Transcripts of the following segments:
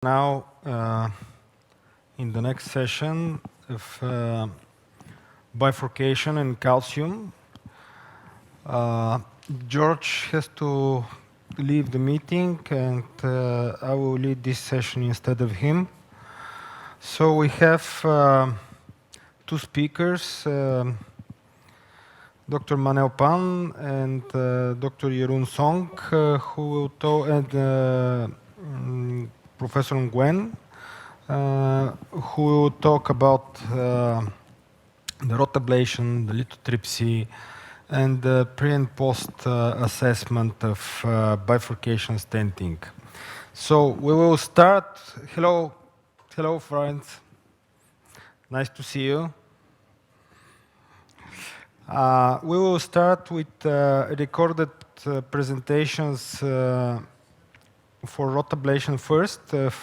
Now, in the next session of bifurcation and calcium, George has to leave the meeting, and I will lead this session instead of him. So we have two speakers, Dr. Manel Pan and Dr. Jeroen Song, who will talk, and Professor Nguyen, who will talk about the rotablation, the lithotripsy, and the pre and post assessment of bifurcation stenting. So we will start. Hello, friends. Nice to see you. We will start with recorded presentations for rotablation first of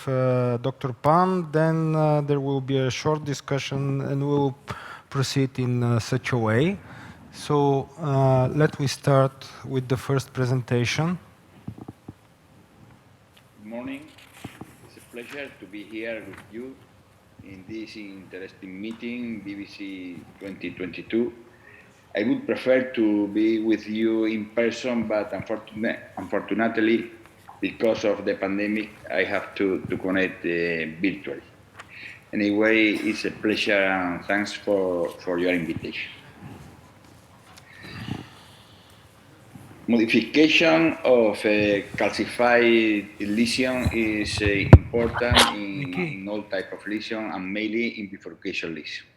Dr. Pan, then there will be a short discussion and we will proceed in such a way. So let me start with the first presentation. Good morning. It's a pleasure to be here with you in this interesting meeting, BBC 2022. I would prefer to be with you in person, but unfortunately, because of the pandemic, I have to connect virtually. Anyway, it's a pleasure and thanks for your invitation. Modification of calcified lesion is important in all types of lesion and mainly in bifurcation lesion.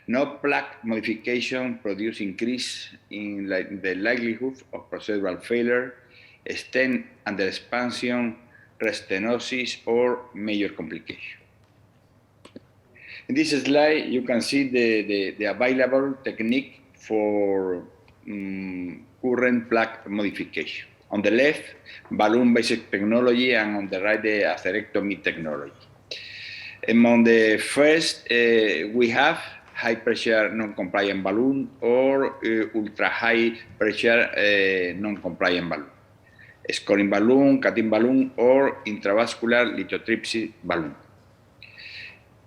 No plaque modification produce increase in the likelihood of procedural failure, stent under expansion, restenosis, or major complication. In this slide, you can see the available technique for current plaque modification. On the left, balloon-based technology, and on the right, the atherectomy technology. Among the first, we have high-pressure non-compliant balloon or ultra-high pressure non-compliant balloon, scoring balloon, cutting balloon, or intravascular lithotripsy balloon.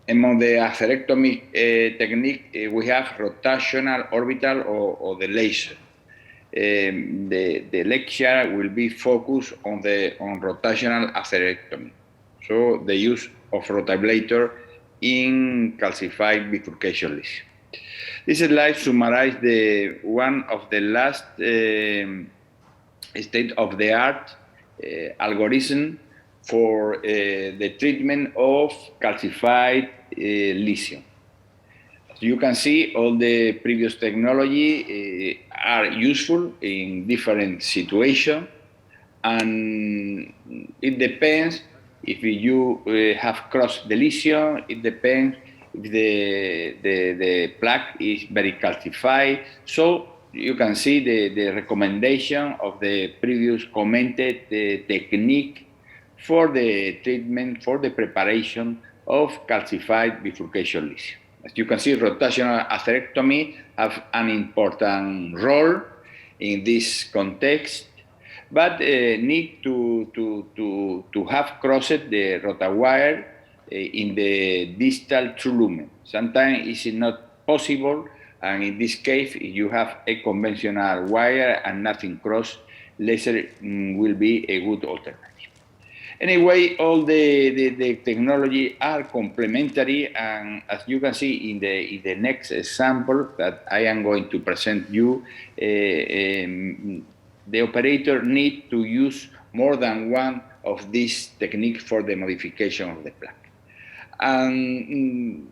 Among the atherectomy technique, we have rotational, orbital, or the laser. The lecture will be focused on rotational atherectomy, so the use of rotablator in calcified bifurcation lesion. This slide summarizes one of the last state-of-the-art algorithm for the treatment of calcified lesion. As you can see, all the previous technology are useful in different situations, and it depends if you have crossed the lesion. It depends if the plaque is very calcified. So you can see the recommendation of the previous commented technique for the treatment, for the preparation of calcified bifurcation lesion. As you can see, rotational atherectomy have an important role in this context, but need to have crossed the rotawire in the distal true lumen. Sometimes it's not possible, and in this case, if you have a conventional wire and nothing crossed, laser will be a good alternative. Anyway, all the technology are complementary, and as you can see in the next example that I am going to present you, the operator needs to use more than one of these techniques for the modification of the plaque. And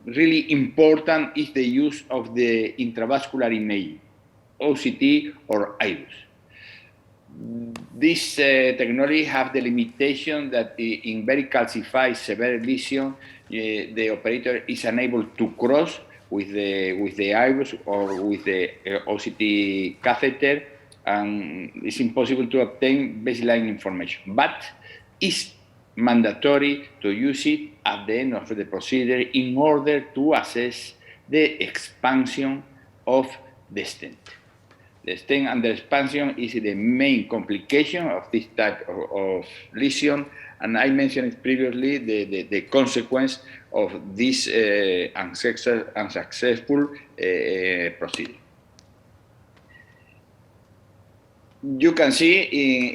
really important is the use of the intravascular imaging, OCT or IRIS. This technology have the limitation that in very calcified severe lesion, the operator is unable to cross with the IRIS or with the OCT catheter, and it's impossible to obtain baseline information. But it's mandatory to use it at the end of the procedure in order to assess the expansion of the stent. The stent under expansion is the main complication of this type of lesion, And I mentioned it previously, the consequence of this unsuccessful procedure. You can see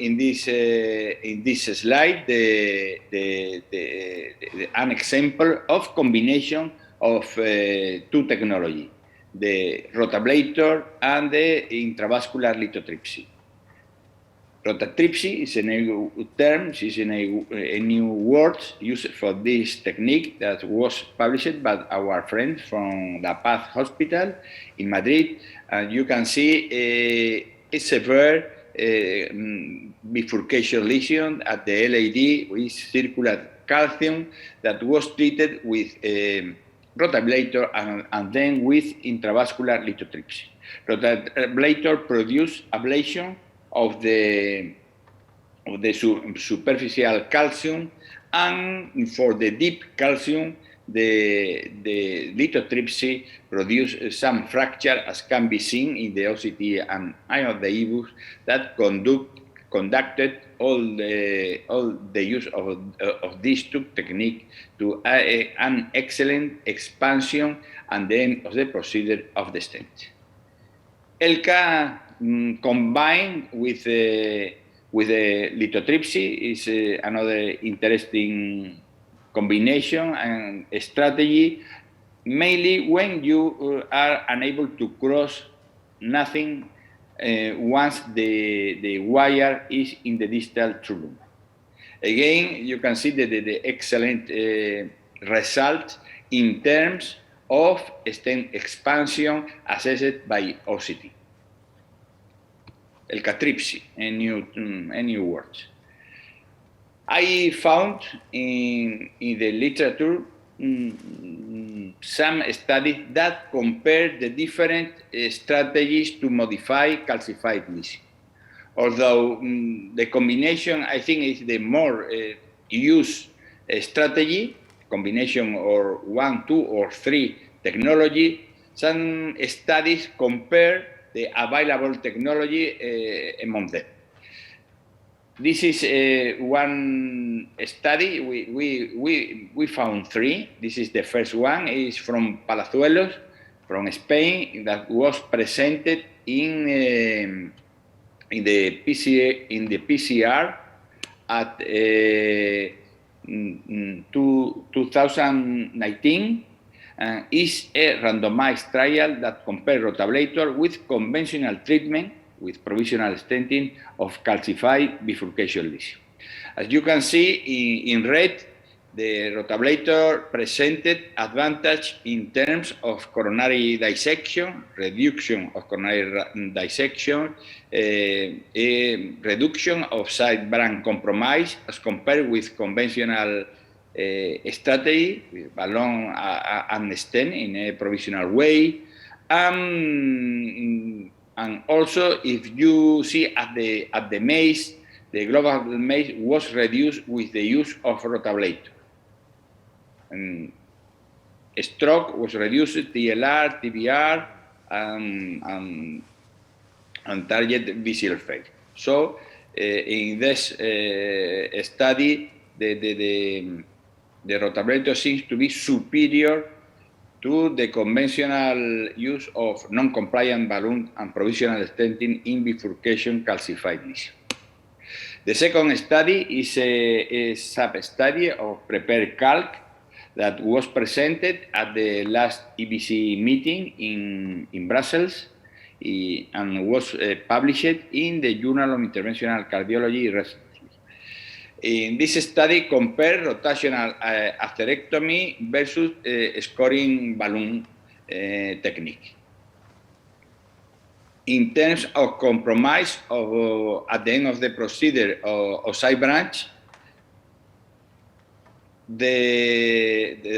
in this slide an example of combination of two technology, the rotablator and the intravascular lithotripsy. Rotatripsy is a new term, is a new word used for this technique that was published by our friends from La Paz Hospital in Madrid. And you can see a severe bifurcation lesion at the LAD with circular calcium that was treated with rotablator and then with intravascular lithotripsy. Rotablator produced ablation of the superficial calcium, and for the deep calcium, the lithotripsy produced some fracture, as can be seen in the OCT and eye of the IBUS, that conducted all the use of this tube technique to an excellent expansion and then of the procedure of the stent. ELCA combined with the lithotripsy is another interesting combination and strategy, mainly when you are unable to cross nothing once the wire is in the distal trulum. Again, you can see the excellent result in terms of stent expansion assessed by OCT. Elcatripsy, a new word. I found in the literature some studies that compare the different strategies to modify calcified lesion. Although the combination, I think, is the more used strategy, combination or 1, 2, or 3 technology, some studies compare the available technology among them. This is one study. We found 3. This is the first one. It's from Palazuelos, from Spain, that was presented in the PCR at 2019. Is a randomized trial that compared rotablator with conventional treatment with provisional stenting of calcified bifurcation lesion. As you can see in red, the rotablator presented advantage in terms of coronary dissection, reduction of coronary dissection, a reduction of side branch compromise as compared with conventional strategy with balloon and stent in a provisional way, and also if you see at the MACE, the global MACE was reduced with the use of rotablator. And stroke was reduced, TLR, TBR, and target visual failure. So in this study, the rotablator seems to be superior to the conventional use of non-compliant balloon and provisional stenting in bifurcation calcified lesion. The second study is a sub-study of prepared calc that was presented at the last EBC meeting in Brussels and was published in the Journal of Interventional Cardiology recently. In this study, compared rotational atherectomy versus scoring balloon technique. In terms of compromise at the end of the procedure of side branch,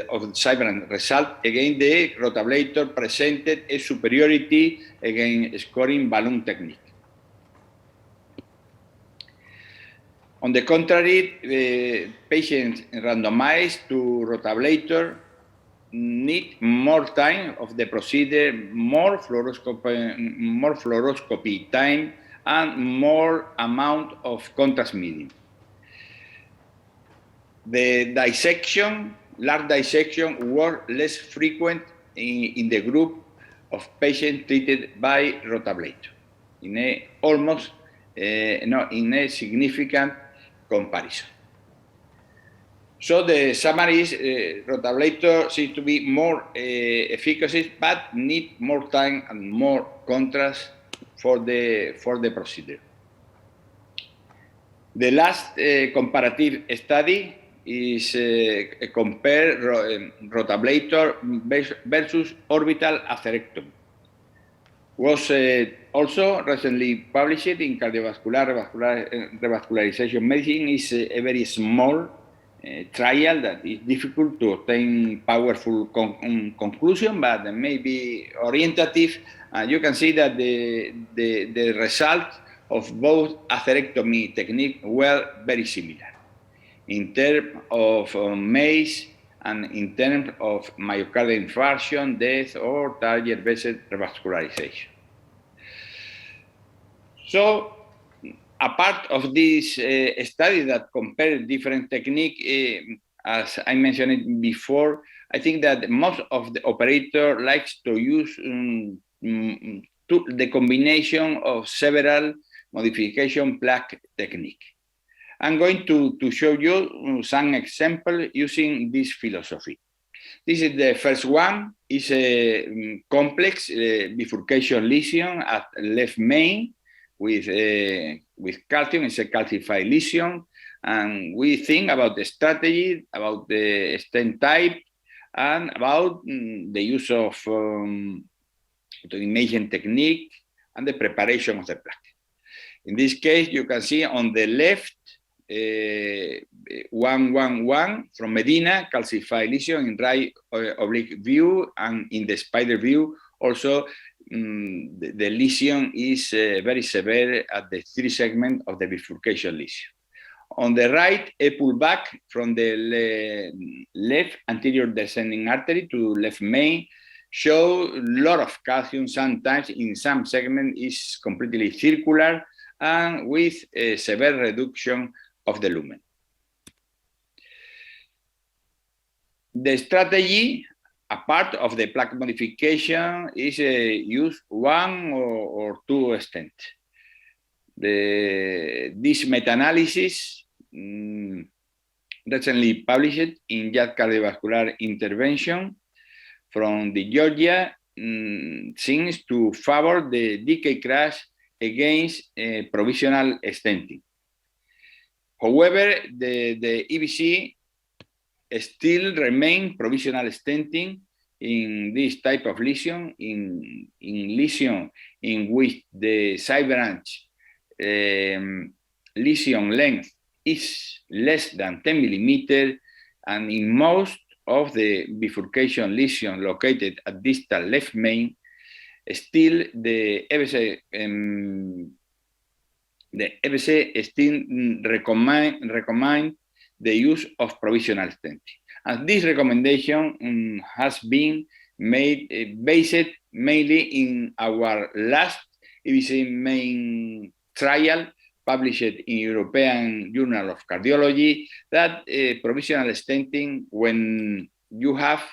of side branch result, again, the rotablator presented a superiority against scoring balloon technique. On the contrary, patients randomized to rotablator need more time of the procedure, more fluoroscopy time, and more amount of contrast medium. The dissection, large dissection, were less frequent in the group of patients treated by rotablator, in a significant comparison. So the summary is rotablator seems to be more efficacious, but need more time and more contrast for the procedure. The last comparative study is compare rotablator versus orbital atherectomy. Was also recently published in Cardiovascular Revascularization Medicine. Is a very small trial that is difficult to obtain powerful conclusion, but maybe orientative. You can see that the result of both atherectomy technique were very similar in terms of MACE and in terms of myocardial infarction, death, or target vessel revascularization. So, apart of this study that compared different technique, as I mentioned it before, I think that most of the operator likes to use the combination of several modification plaque technique. I'm going to show you some examples using this philosophy. This is the first one. Is a complex bifurcation lesion at left main with calcium. It's a calcified lesion, and we think about the strategy, about the stent type, and about the use of the imaging technique and the preparation of the plaque. In this case, you can see on the left 111 from Medina, calcified lesion in right oblique view, and in the spider view also the lesion is very severe at the 3 segment of the bifurcation lesion. On the right, a pullback from the left anterior descending artery to left main show a lot of calcium. Sometimes in some segment is completely circular and with a severe reduction of the lumen. The strategy, apart of the plaque modification, is use 1 or 2 stents. This meta-analysis recently published in JAD Cardiovascular Intervention from the Georgia seems to favor the decay crash against provisional stenting. However, the EBC still remain provisional stenting in this type of lesion, in lesion in which the side branch lesion length is less than 10 millimeters, and in most of the bifurcation lesion located at distal left main, still the EBC still recommend the use of provisional stenting. And this recommendation has been made based mainly in our last EBC main trial published in European Journal of Cardiology, that provisional stenting, when you have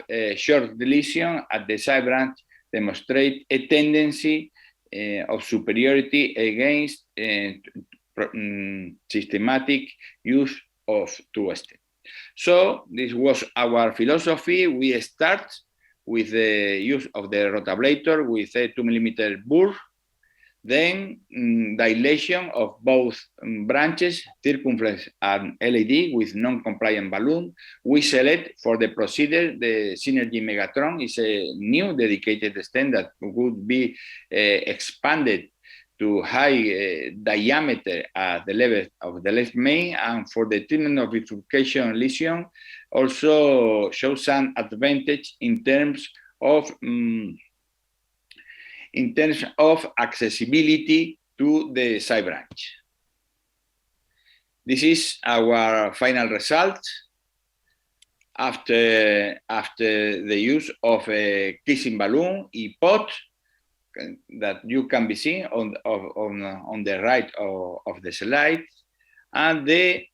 a short lesion at the side branch, demonstrate a tendency of superiority against systematic use of 2 stents. So this was our philosophy. We start with the use of the rotablator with a 2 millimeter burr, then dilation of both branches, circumflex and LAD with non-compliant balloon. We select for the procedure the Synergy Megatron. Is a new dedicated stent that would be expanded to high diameter at the level of the left main, and for the treatment of bifurcation lesion also shows some advantage in terms of accessibility to the side branch. This is our final result after the use of a kissing balloon, EPOT, that you can be seen on the right of the slide, and the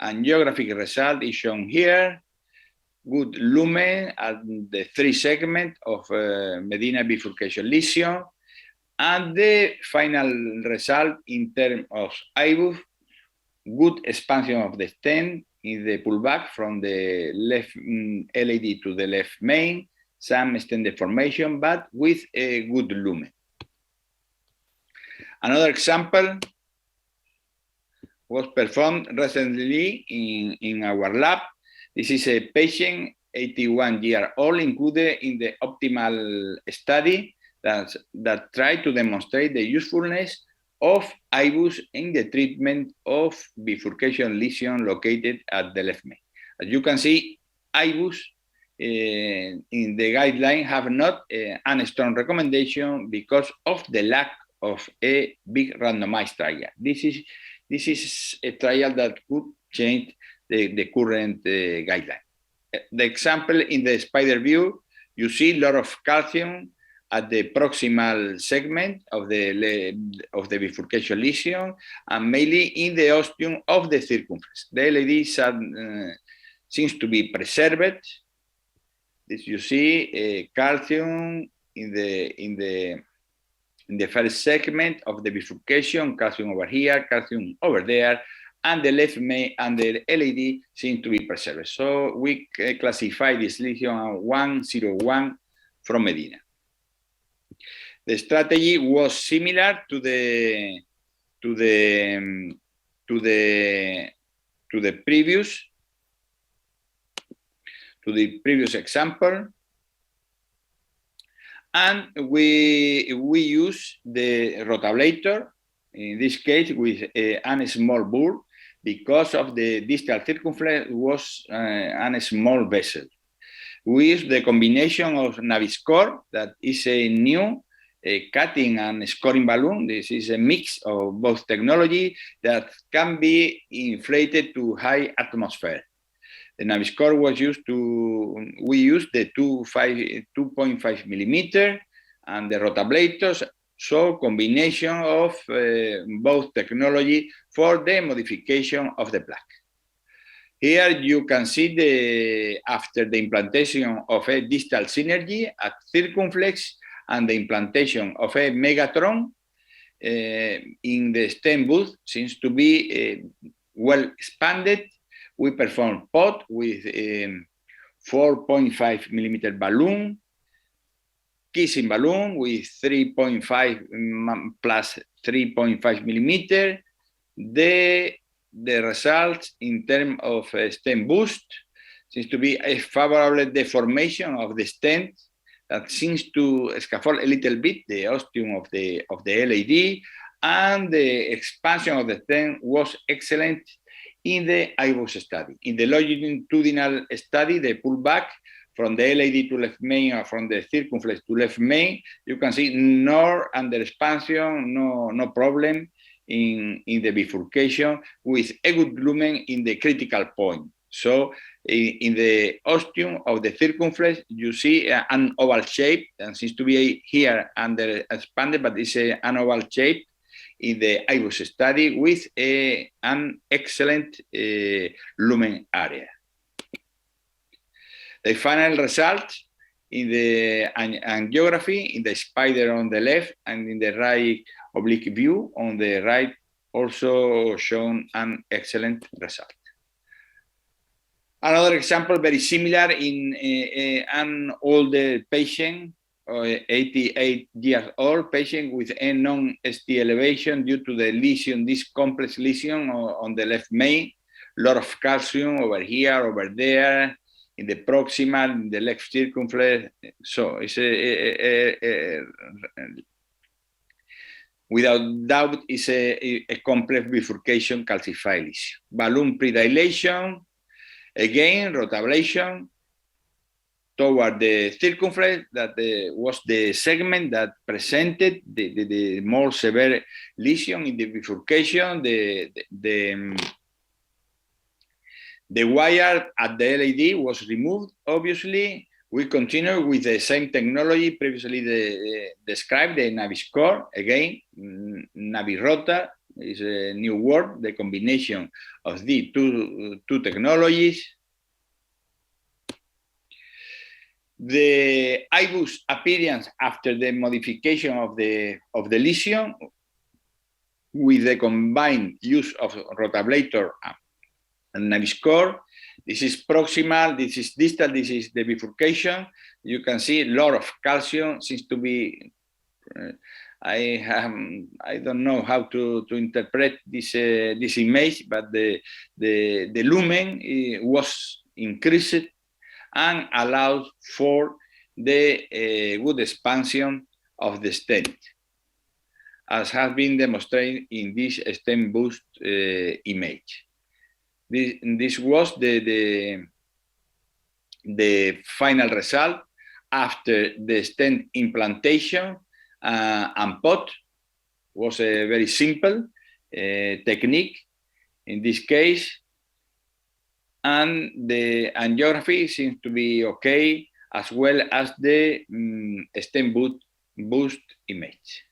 Angiographic result is shown here. Good lumen at the 3 segment of Medina bifurcation lesion. And the final result in terms of IBUF, good expansion of the stent in the pullback from the left LAD to the left main, some stent deformation, but with a good lumen. Another example was performed recently in our lab. This is a patient, 81-year-old, included in the optimal study that tried to demonstrate the usefulness of IBUS in the treatment of bifurcation lesion located at the left main. As you can see, IBUS in the guideline have not a strong recommendation because of the lack of a big randomized trial. This is a trial that could change the current guideline. The example in the spider view, you see a lot of calcium at the proximal segment of the bifurcation lesion, and mainly in the ostium of the circumflex. The LAD seems to be preserved. This you see calcium in the first segment of the bifurcation, calcium over here, calcium over there, and the left main and the LAD seem to be preserved. So we classify this lesion 101 from Medina. The strategy was similar to the previous example, and we use the rotablator in this case with a small burr because of the distal circumflex was a small vessel. We use the combination of Naviscore, that is a new cutting and scoring balloon. This is a mix of both technology that can be inflated to high atmosphere. The Naviscore was we used the 2.5 millimeter and the rotablators, so combination of both technology for the modification of the plaque. Here you can see after the implantation of a distal synergy at circumflex and the implantation of a Megatron in the stem booth seems to be well expanded. We perform POT with 4.5 millimeter balloon, kissing balloon with 3.5 plus 3.5 millimeter. The results in terms of stent boost seems to be a favorable deformation of the stent that seems to scaffold a little bit the ostium of the LAD, and the expansion of the stent was excellent in the IBUS study. In the longitudinal study, the pullback from the LAD to left main or from the circumflex to left main, you can see no under expansion, no problem in the bifurcation with a good lumen in the critical point. So in the ostium of the circumflex, you see an oval shape and seems to be here under expanded, but it's an oval shape in the IBUS study with an excellent lumen area. The final result in the angiography, in the spider on the left and in the right oblique view on the right, also shown an excellent result. Another example very similar in an older patient, 88 years old patient with a non-ST elevation due to the lesion, this complex lesion on the left main, lot of calcium over here, over there, in the proximal, in the left circumflex. So it's without doubt, it's a complex bifurcation calcified lesion. Balloon predilation, again, rotablation toward the circumflex, that was the segment that presented the more severe lesion in the bifurcation. The wire at the LAD was removed, obviously. We continue with the same technology previously described, the Naviscore, again, Navirota, is a new word, the combination of the two technologies. The IBUS appearance after the modification of the lesion with the combined use of rotablator and Naviscore. This is proximal, this is distal, this is the bifurcation. You can see a lot of calcium seems to be, I don't know how to interpret this image, but the lumen was increased and allowed for the good expansion of the stent, as has been demonstrated in this stent boost image. This was the final result after the stent implantation and POT. Was a very simple technique in this case, and the angiography seems to be okay, as well as the stent boost image.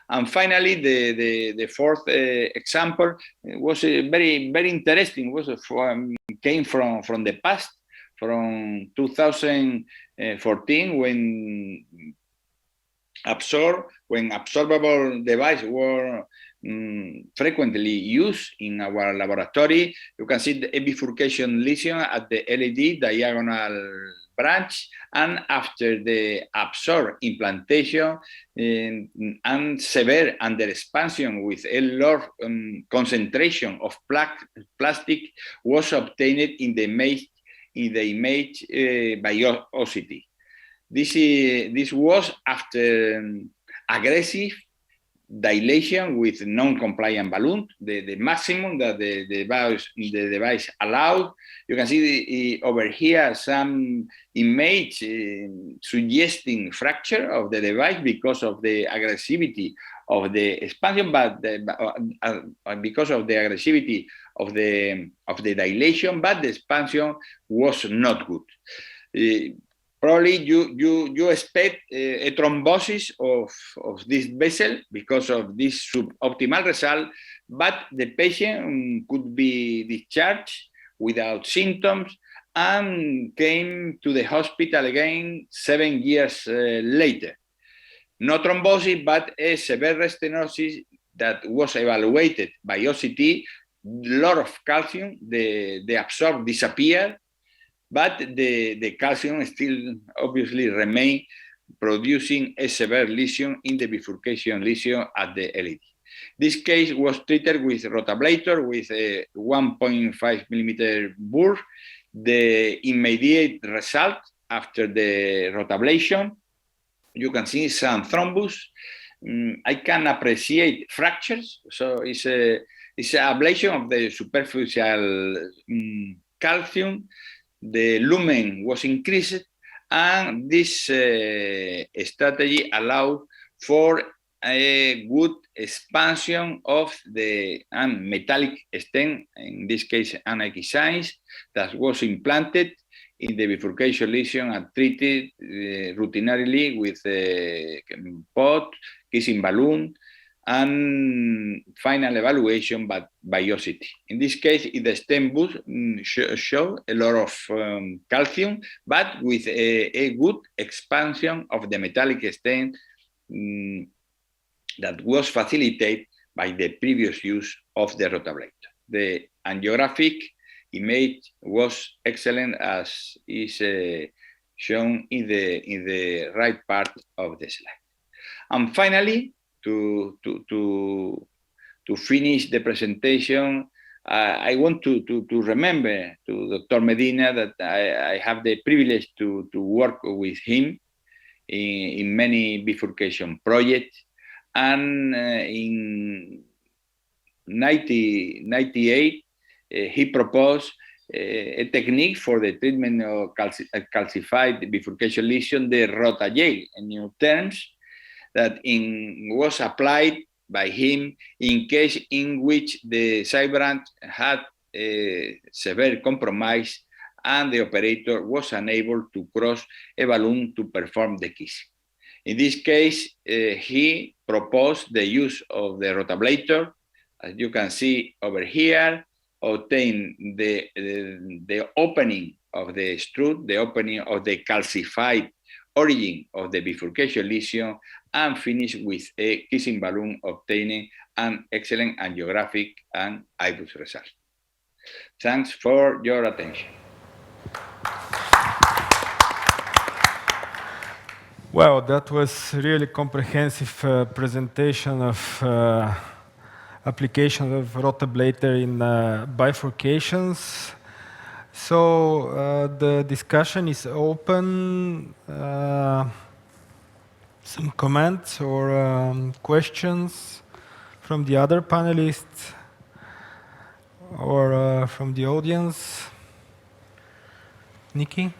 And finally, the fourth example was very interesting. It was came from the past, from 2014, when absorbable devices were frequently used in our laboratory. You can see the bifurcation lesion at the LED diagonal branch, and after the absorb implantation and severe under expansion with a large concentration of plastic was obtained in the image biosity. This was after aggressive dilation with non-compliant balloon, the maximum that the device allowed. You can see over here some image suggesting fracture of the device because of the aggressivity of the expansion, but because of the aggressivity of the dilation, but the expansion was not good. Probably you expect a thrombosis of this vessel because of this suboptimal result, but the patient could be discharged without symptoms and came to the hospital again 7 years later. No thrombosis, but a severe stenosis that was evaluated by OCT, lot of calcium, the absorb disappeared, but the calcium still obviously remain, producing a severe lesion in the bifurcation lesion at the LED. This case was treated with rotablator with a 1.5 millimeter burr. The immediate result after the rotablation, you can see some thrombus. I can appreciate fractures, so it's an ablation of the superficial calcium. The lumen was increased, and this strategy allowed for a good expansion of the metallic stent, in this case anarchisines, that was implanted in the bifurcation lesion and treated routinarily with POT, kissing balloon, and final evaluation by biopsy. In this case, the stent boost showed a lot of calcium, but with a good expansion of the metallic stent that was facilitated by the previous use of the rotablator. The angiographic image was excellent, as is shown in the right part of the slide. And finally, to finish the presentation, I want to remember to Dr. Medina that I have the privilege to work with him in many bifurcation projects, and in 1998 he proposed a technique for the treatment of calcified bifurcation lesion, the RotaJ, in new terms, that was applied by him in case in which the side branch had a severe compromise and the operator was unable to cross a balloon to perform the kissing. In this case, he proposed the use of the rotablator as you can see over here, obtain the opening of the strut, the opening of the calcified origin of the bifurcation lesion, and finish with a kissing balloon obtaining an excellent angiographic and IBUS result. Thanks for your attention. Well, that was really comprehensive presentation of application of rotablator in bifurcations. So the discussion is open. Some comments or questions from the other panelists or from the audience? Nikki?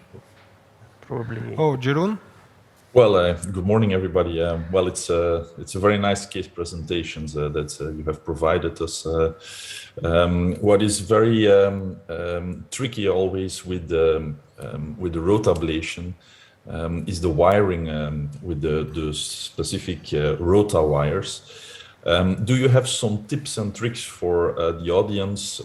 Probably. Oh, Jeroen? Well, good morning, everybody. Well, it's a very nice case presentations that you have provided us. What is very tricky always with the rotablation is the wiring with the specific rota wires. Do you have some tips and tricks for the audience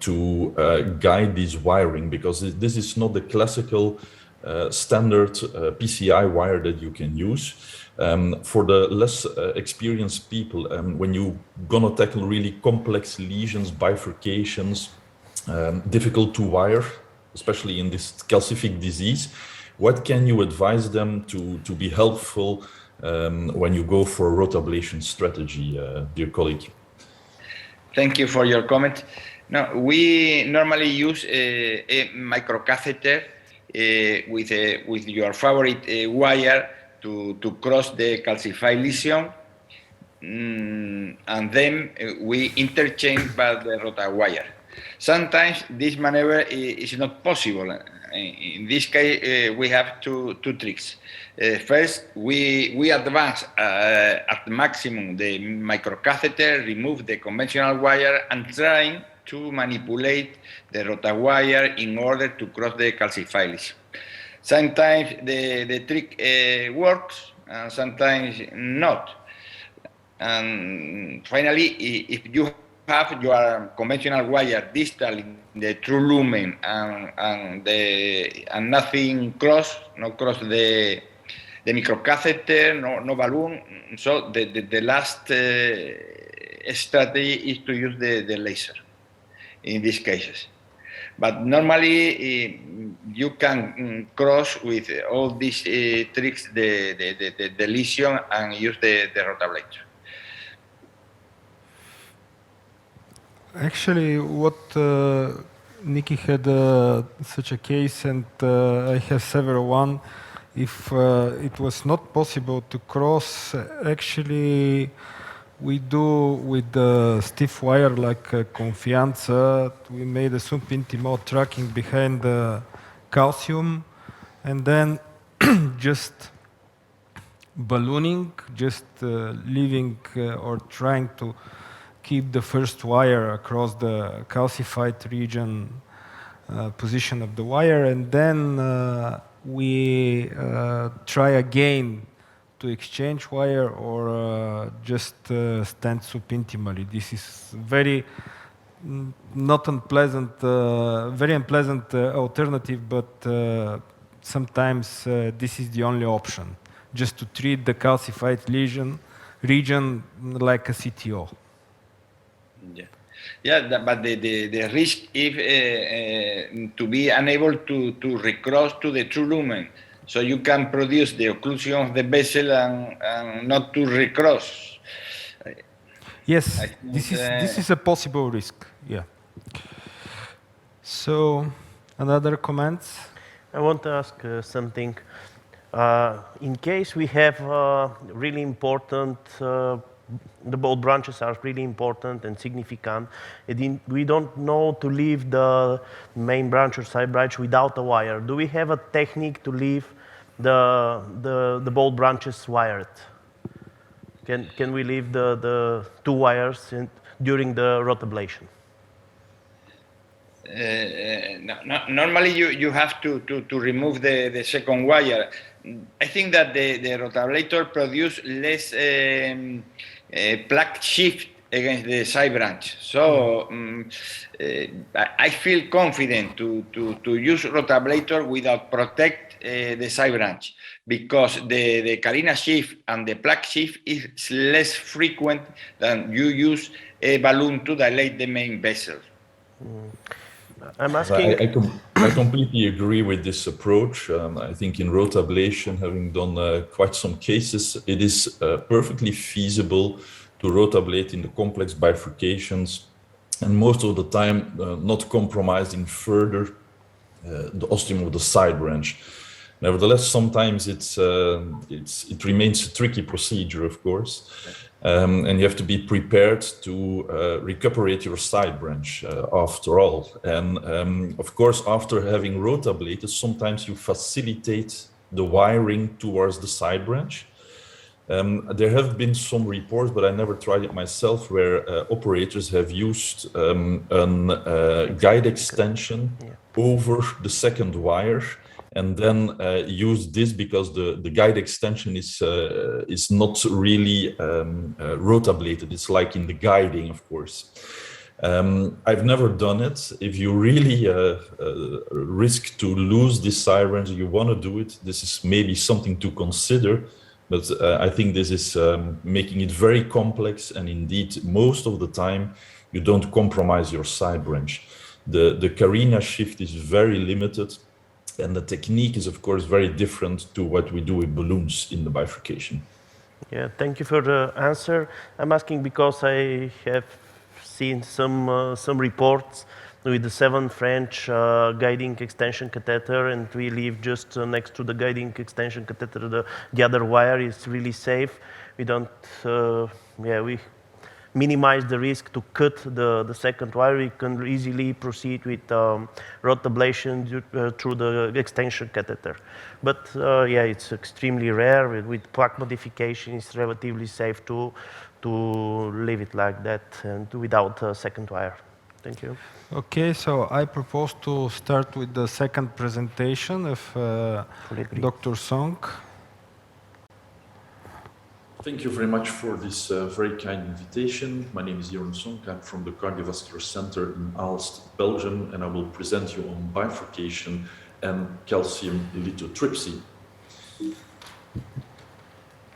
to guide this wiring? Because this is not the classical standard PCI wire that you can use. For the less experienced people, when you're gonna tackle really complex lesions, bifurcations, difficult to wire, especially in this calcific disease, what can you advise them to be helpful when you go for a rotablation strategy, dear colleague? Thank you for your comment. No, we normally use a microcatheter with your favorite wire to cross the calcified lesion, and then we interchange by the rota wire. Sometimes this maneuver is not possible. In this case, we have two tricks. First, we advance at maximum the microcatheter, remove the conventional wire, and trying to manipulate the rota wire in order to cross the calcified lesion. Sometimes the trick works, and sometimes not. And finally, if you have your conventional wire distal in the true lumen and nothing cross the microcatheter, no balloon, so the last strategy is to use the laser in these cases. But normally you can cross with all these tricks the lesion and use the rotablator. Actually, what Nikki had such a case, and I have several one. If it was not possible to cross, actually, we do with the stiff wire like Confianza. We made a sub-intimal tracking behind the calcium, and then just ballooning, just leaving or trying to keep the first wire across the calcified region position of the wire, and then we try again to exchange wire or just stand subintimally. This is very not unpleasant, very unpleasant alternative, but sometimes this is the only option, just to treat the calcified region like a CTO. Yeah, but the risk is to be unable to recross to the true lumen. So you can produce the occlusion of the vessel and not to recross. Yes, this is a possible risk. Yeah. So, another comments? I want to ask something. In case we have really important, the both branches are really important and significant, we don't know to leave the main branch or side branch without a wire. Do we have a technique to leave the both branches wired? Can we leave the two wires during the rotablation? Normally you have to remove the second wire. I think that the rotablator produces less plaque shift against the side branch. So I feel confident to use rotablator without protect the side branch, because the carina shift and the plaque shift is less frequent than you use a balloon to dilate the main vessel. I'm asking. I completely agree with this approach. I think in rotablation, having done quite some cases, it is perfectly feasible to rotablate in the complex bifurcations, and most of the time not compromising further the ostium of the side branch. Nevertheless, sometimes it remains a tricky procedure, of course, and you have to be prepared to recuperate your side branch after all. And of course, after having rotablated, sometimes you facilitate the wiring towards the side branch. There have been some reports, but I never tried it myself, where operators have used a guide extension over the second wire, and then use this because the guide extension is not really rotablated. It's like in the guiding, of course. I've never done it. If you really risk to lose this side branch, you want to do it, this is maybe something to consider. But I think this is making it very complex, and indeed, most of the time, you don't compromise your side branch. The carina shift is very limited, and the technique is, of course, very different to what we do with balloons in the bifurcation. Yeah, thank you for the answer. I'm asking because I have seen some reports with the VIII French guiding extension catheter, and we live just next to the guiding extension catheter. The other wire is really safe. We don't, we minimize the risk to cut the second wire. We can easily proceed with rotablation through the extension catheter. But it's extremely rare. With plaque modification, it's relatively safe to leave it like that and without a second wire. Thank you. Okay, so I propose to start with the second presentation of Dr. Song. Thank you very much for this very kind invitation. My name is Jeroen Song. I'm from the Cardiovascular Center in Aalst, Belgium, and I will present you on bifurcation and calcium lithotripsy.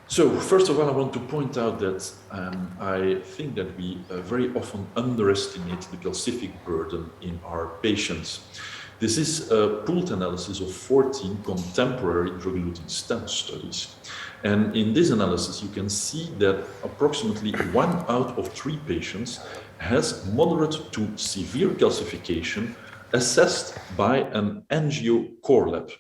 So, first of all, I want to point out that I think that we very often underestimate the calcific burden in our patients. This is a pooled analysis of 14 contemporary drug-eluting stent studies. And in this analysis, you can see that approximately 1 out of 3 patients has moderate to severe calcification assessed by an angio core lab.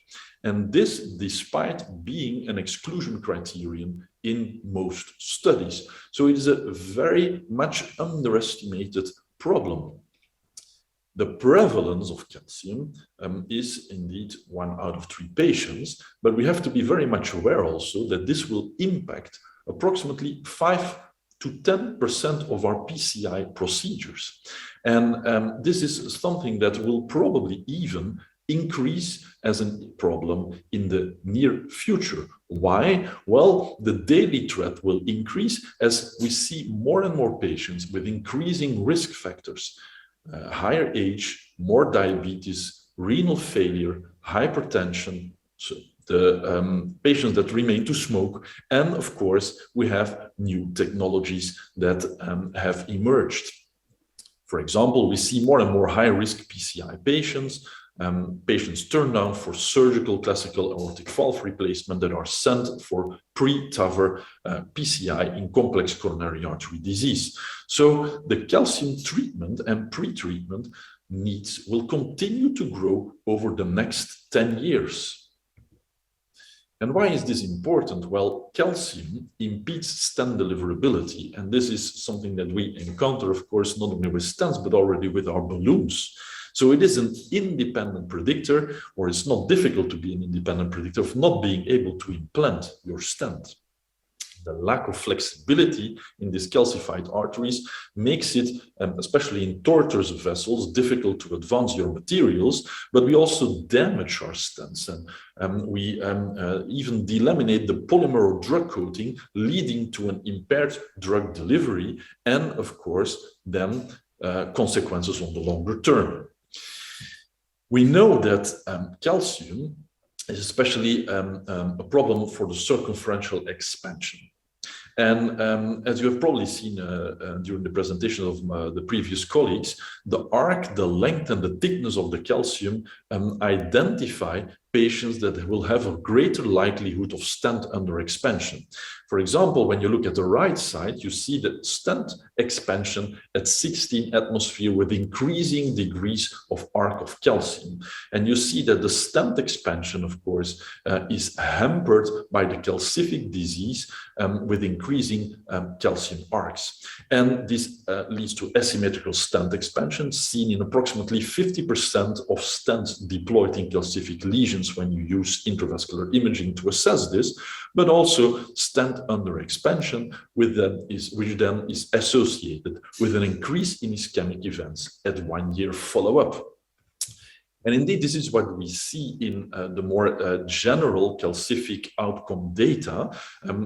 And this despite being an exclusion criterion in most studies. So it is a very much underestimated problem. The prevalence of calcium is indeed 1 out of 3 patients, but we have to be very much aware also that this will impact approximately 5 to 10% of our PCI procedures. And this is something that will probably even increase as a problem in the near future. Why? Well, the daily threat will increase as we see more and more patients with increasing risk factors. Higher age, more diabetes, renal failure, hypertension, so the patients that remain to smoke, and of course, we have new technologies that have emerged. For example, we see more and more high-risk PCI patients, patients turned down for surgical classical aortic valve replacement that are sent for pre-TAVR PCI in complex coronary artery disease. So the calcium treatment and pre-treatment needs will continue to grow over the next 10 years. And why is this important? Well, calcium impedes stent deliverability, and this is something that we encounter, of course, not only with stents, but already with our balloons. So it is an independent predictor, or it's not difficult to be an independent predictor of not being able to implant your stent. The lack of flexibility in these calcified arteries makes it, especially in tortuous vessels, difficult to advance your materials, but we also damage our stents, and we even delaminate the polymer or drug coating, leading to an impaired drug delivery and, of course, then consequences on the longer term. We know that calcium is especially a problem for the circumferential expansion. And as you have probably seen during the presentation of the previous colleagues, the arc, the length, and the thickness of the calcium identify patients that will have a greater likelihood of stent under expansion. For example, when you look at the right side, you see that stent expansion at 16 atmosphere with increasing degrees of arc of calcium. And you see that the stent expansion, of course, is hampered by the calcific disease with increasing calcium arcs. And this leads to asymmetrical stent expansion seen in approximately 50% of stents deployed in calcific lesions when you use intravascular imaging to assess this, but also stent under expansion, which then is associated with an increase in ischemic events at 1 year follow-up. And indeed, this is what we see in the more general calcific outcome data.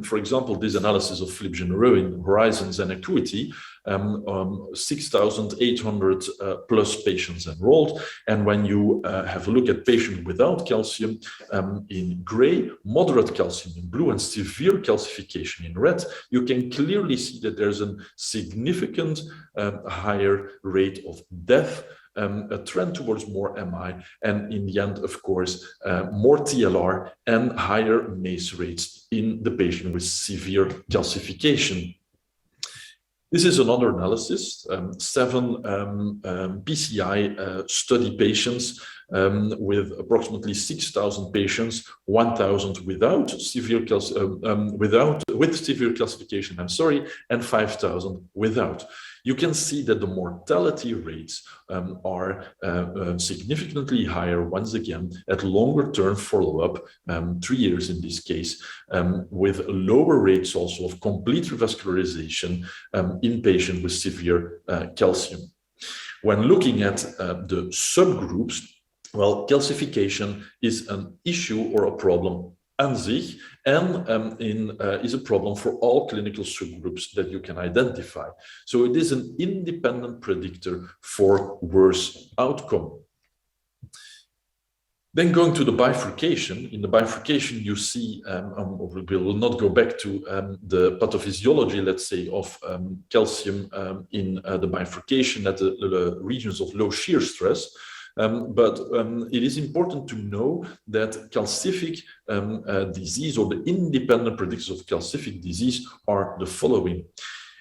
For example, this analysis of Philippe Genereux in Horizons and Acuity, 6,800 plus patients enrolled. And when you have a look at patients without calcium in gray, moderate calcium in blue, and severe calcification in red, you can clearly see that there's a significant higher rate of death, a trend towards more MI, and in the end, of course, more TLR and higher MACE rates in the patient with severe calcification. This is another analysis, 7 PCI study patients with approximately 6,000 patients, 1,000 without severe with severe calcification, and 5,000 without. You can see that the mortality rates are significantly higher, once again, at longer term follow-up, 3 years in this case, with lower rates also of complete revascularization in patients with severe calcium. When looking at the subgroups, well, calcification is an issue or a problem an sich, and is a problem for all clinical subgroups that you can identify. So it is an independent predictor for worse outcome. Then going to the bifurcation, in the bifurcation you see, we will not go back to the pathophysiology, let's say, of calcium in the bifurcation at the regions of low shear stress. But it is important to know that calcific disease, or the independent predictors of calcific disease, are the following: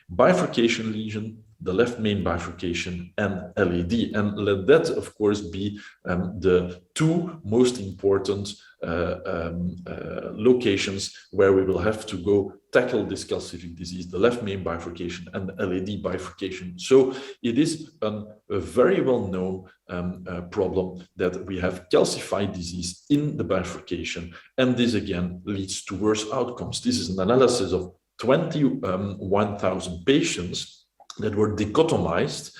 bifurcation lesion, the left main bifurcation, and LAD. And let that, of course, be the two most important locations where we will have to go tackle this calcific disease, the left main bifurcation and the LAD bifurcation. So it is a very well-known problem that we have calcified disease in the bifurcation, and this again leads to worse outcomes. This is an analysis of 21,000 patients that were dichotomized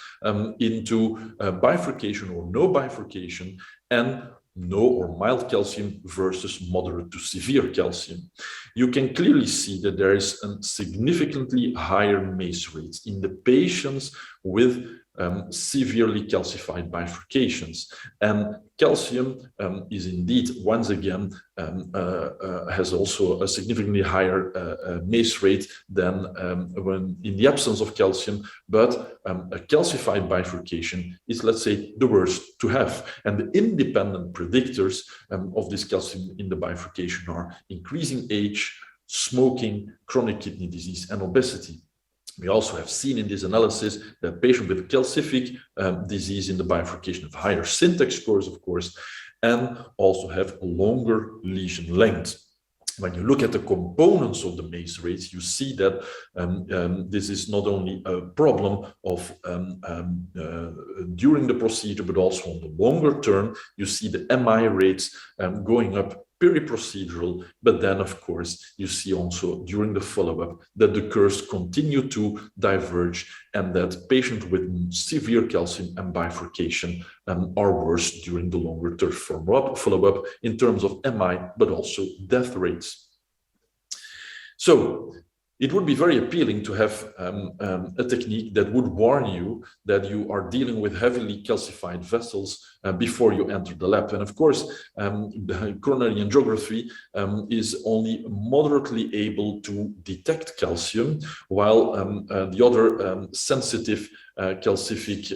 into bifurcation or no bifurcation, and no or mild calcium versus moderate to severe calcium. You can clearly see that there is a significantly higher MACE rates in the patients with severely calcified bifurcations. And calcium is indeed, once again, has also a significantly higher MACE rate than when in the absence of calcium, but a calcified bifurcation is, let's say, the worst to have. And the independent predictors of this calcium in the bifurcation are increasing age, smoking, chronic kidney disease, and obesity. We also have seen in this analysis that patients with calcific disease in the bifurcation have higher syntax scores, of course, and also have a longer lesion length. When you look at the components of the MACE rates, you see that this is not only a problem of during the procedure, but also on the longer term. You see the MI rates going up peri-procedural, but then of course you see also during the follow-up that the curves continue to diverge and that patients with severe calcium and bifurcation are worse during the longer term follow-up in terms of MI, but also death rates. So it would be very appealing to have a technique that would warn you that you are dealing with heavily calcified vessels before you enter the lab. And of course, the coronary angiography is only moderately able to detect calcium, while the other sensitive calcific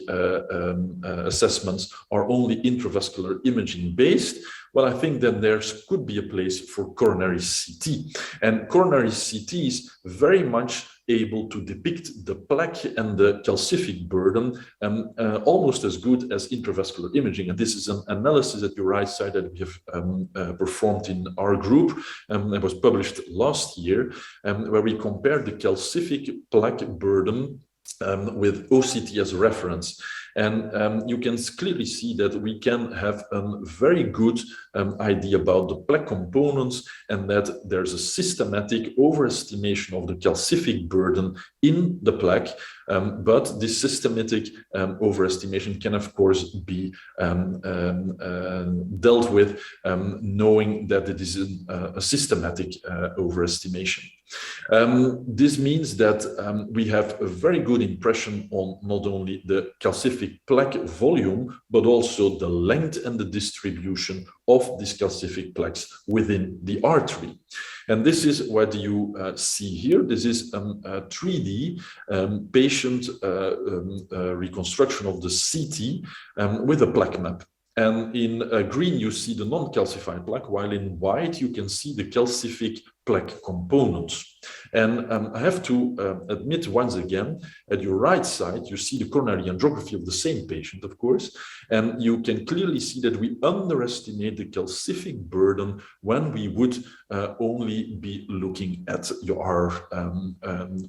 assessments are only intravascular imaging based. Well, I think that there could be a place for coronary CT. And coronary CT is very much able to depict the plaque and the calcific burden almost as good as intravascular imaging. And this is an analysis at your right side that we have performed in our group. It was published last year, where we compared the calcific plaque burden with OCT as a reference. And you can clearly see that we can have a very good idea about the plaque components and that there's a systematic overestimation of the calcific burden in the plaque. But this systematic overestimation can, of course, be dealt with knowing that it is a systematic overestimation. This means that we have a very good impression on not only the calcific plaque volume, but also the length and the distribution of these calcific plaques within the artery. And this is what you see here. This is a 3D patient reconstruction of the CT with a plaque map. And in green, you see the non-calcified plaque, while in white, you can see the calcific plaque components. And I have to admit once again, at your right side, you see the coronary angiography of the same patient, of course, and you can clearly see that we underestimate the calcific burden when we would only be looking at our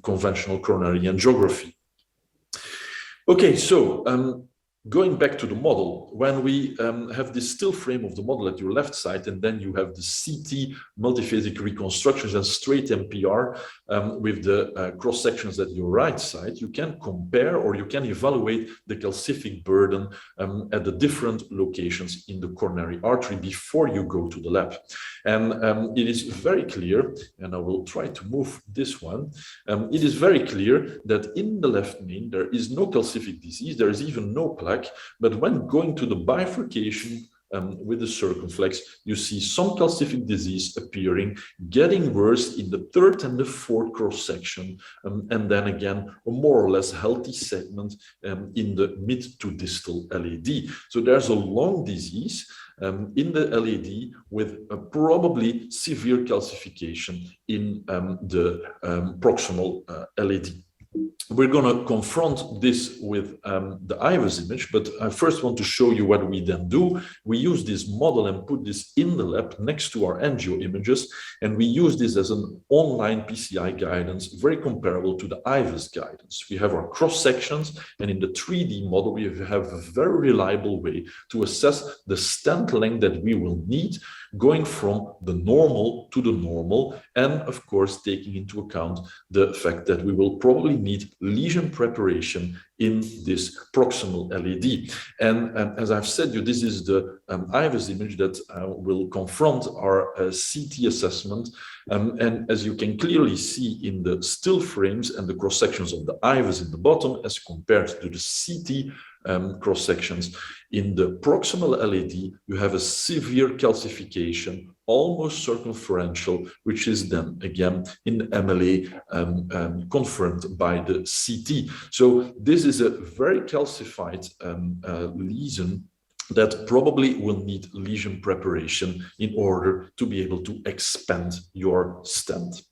conventional coronary angiography. Okay, so going back to the model, when we have this still frame of the model at your left side, and then you have the CT multiphasic reconstructions and straight MPR with the cross sections at your right side, you can compare or you can evaluate the calcific burden at the different locations in the coronary artery before you go to the lab. And it is very clear, and I will try to move this one, it is very clear that in the left main, there is no calcific disease, there is even no plaque. But when going to the bifurcation with the circumflex, you see some calcific disease appearing, getting worse in the third and the fourth cross section, and then again a more or less healthy segment in the mid to distal LAD. So there's a long disease in the LAD with a probably severe calcification in the proximal LAD. We're going to confront this with the IVUS image, but I first want to show you what we then do. We use this model and put this in the lab next to our angio images, and we use this as an online PCI guidance, very comparable to the IVUS guidance. We have our cross sections, and in the 3D model, we have a very reliable way to assess the stent length that we will need, going from the normal to the normal, and of course, taking into account the fact that we will probably need lesion preparation in this proximal LAD. And as I've said you, this is the IVUS image that will confront our CT assessment. And as you can clearly see in the still frames and the cross sections of the IVUS in the bottom, as compared to the CT cross sections, in the proximal LAD, you have a severe calcification, almost circumferential, which is then again in MLA confirmed by the CT. So this is a very calcified lesion that probably will need lesion preparation in order to be able to expand your stent.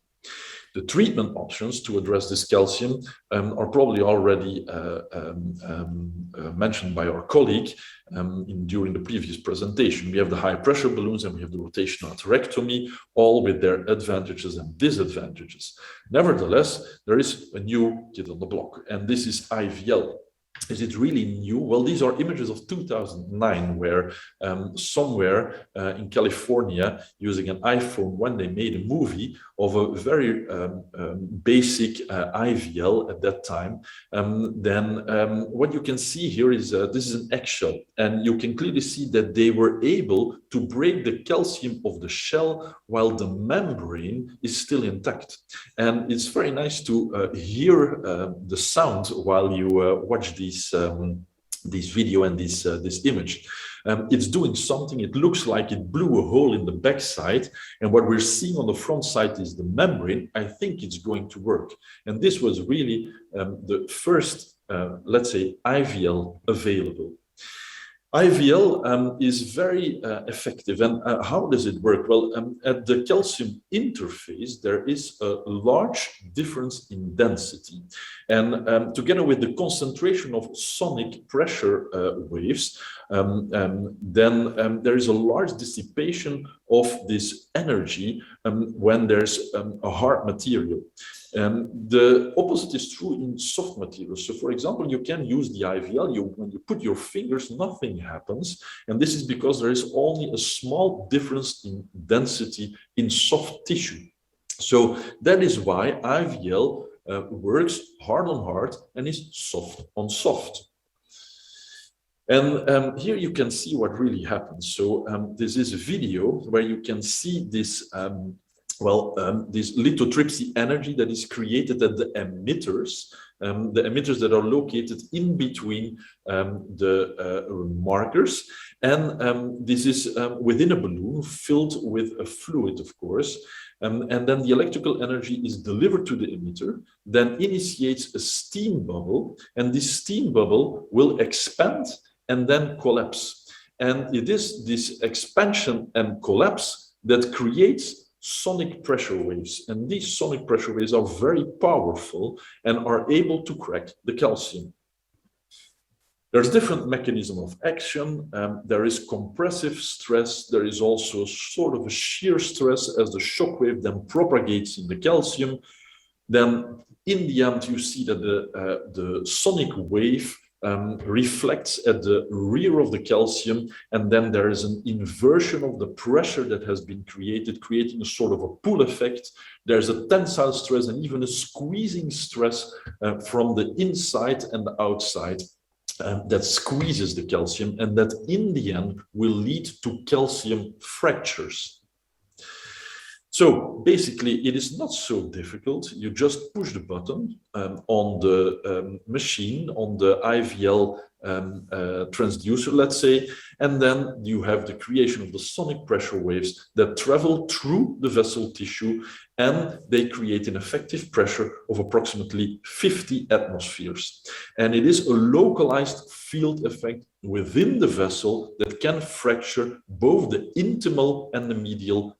The treatment options to address this calcium are probably already mentioned by our colleague during the previous presentation. We have the high pressure balloons and we have the rotational atherectomy, all with their advantages and disadvantages. Nevertheless, there is a new kid on the block, and this is IVL. Is it really new? Well, these are images of 2009, where somewhere in California, using an iPhone, when they made a movie of a very basic IVL at that time, then what you can see here is this is an eggshell, and you can clearly see that they were able to break the calcium of the shell while the membrane is still intact. And it's very nice to hear the sound while you watch this video and this image. It's doing something. It looks like it blew a hole in the backside, and what we're seeing on the front side is the membrane. I think it's going to work. And this was really the first, let's say, IVL available. IVL is very effective. And how does it work? Well, at the calcium interface, there is a large difference in density. And together with the concentration of sonic pressure waves, then there is a large dissipation of this energy when there's a hard material. The opposite is true in soft materials. So, for example, you can use the IVL. When you put your fingers, nothing happens. And this is because there is only a small difference in density in soft tissue. So that is why IVL works hard on hard and is soft on soft. And here you can see what really happens. So this is a video where you can see this this lithotripsy energy that is created at the emitters that are located in between the markers. And this is within a balloon filled with a fluid, of course. And then the electrical energy is delivered to the emitter, then initiates a steam bubble, and this steam bubble will expand and then collapse. And it is this expansion and collapse that creates sonic pressure waves, and these sonic pressure waves are very powerful and are able to crack the calcium. There's different mechanism of action. There is compressive stress. There is also sort of a shear stress as the shock wave then propagates in the calcium. Then in the end, you see that the sonic wave reflects at the rear of the calcium, and then there is an inversion of the pressure that has been created, creating a sort of a pull effect. There's a tensile stress and even a squeezing stress from the inside and the outside that squeezes the calcium, and that in the end will lead to calcium fractures. So basically, it is not so difficult. You just push the button on the machine, on the IVL transducer, let's say, and then you have the creation of the sonic pressure waves that travel through the vessel tissue, and they create an effective pressure of approximately 50 atmospheres. And it is a localized field effect within the vessel that can fracture both the intimal and the medial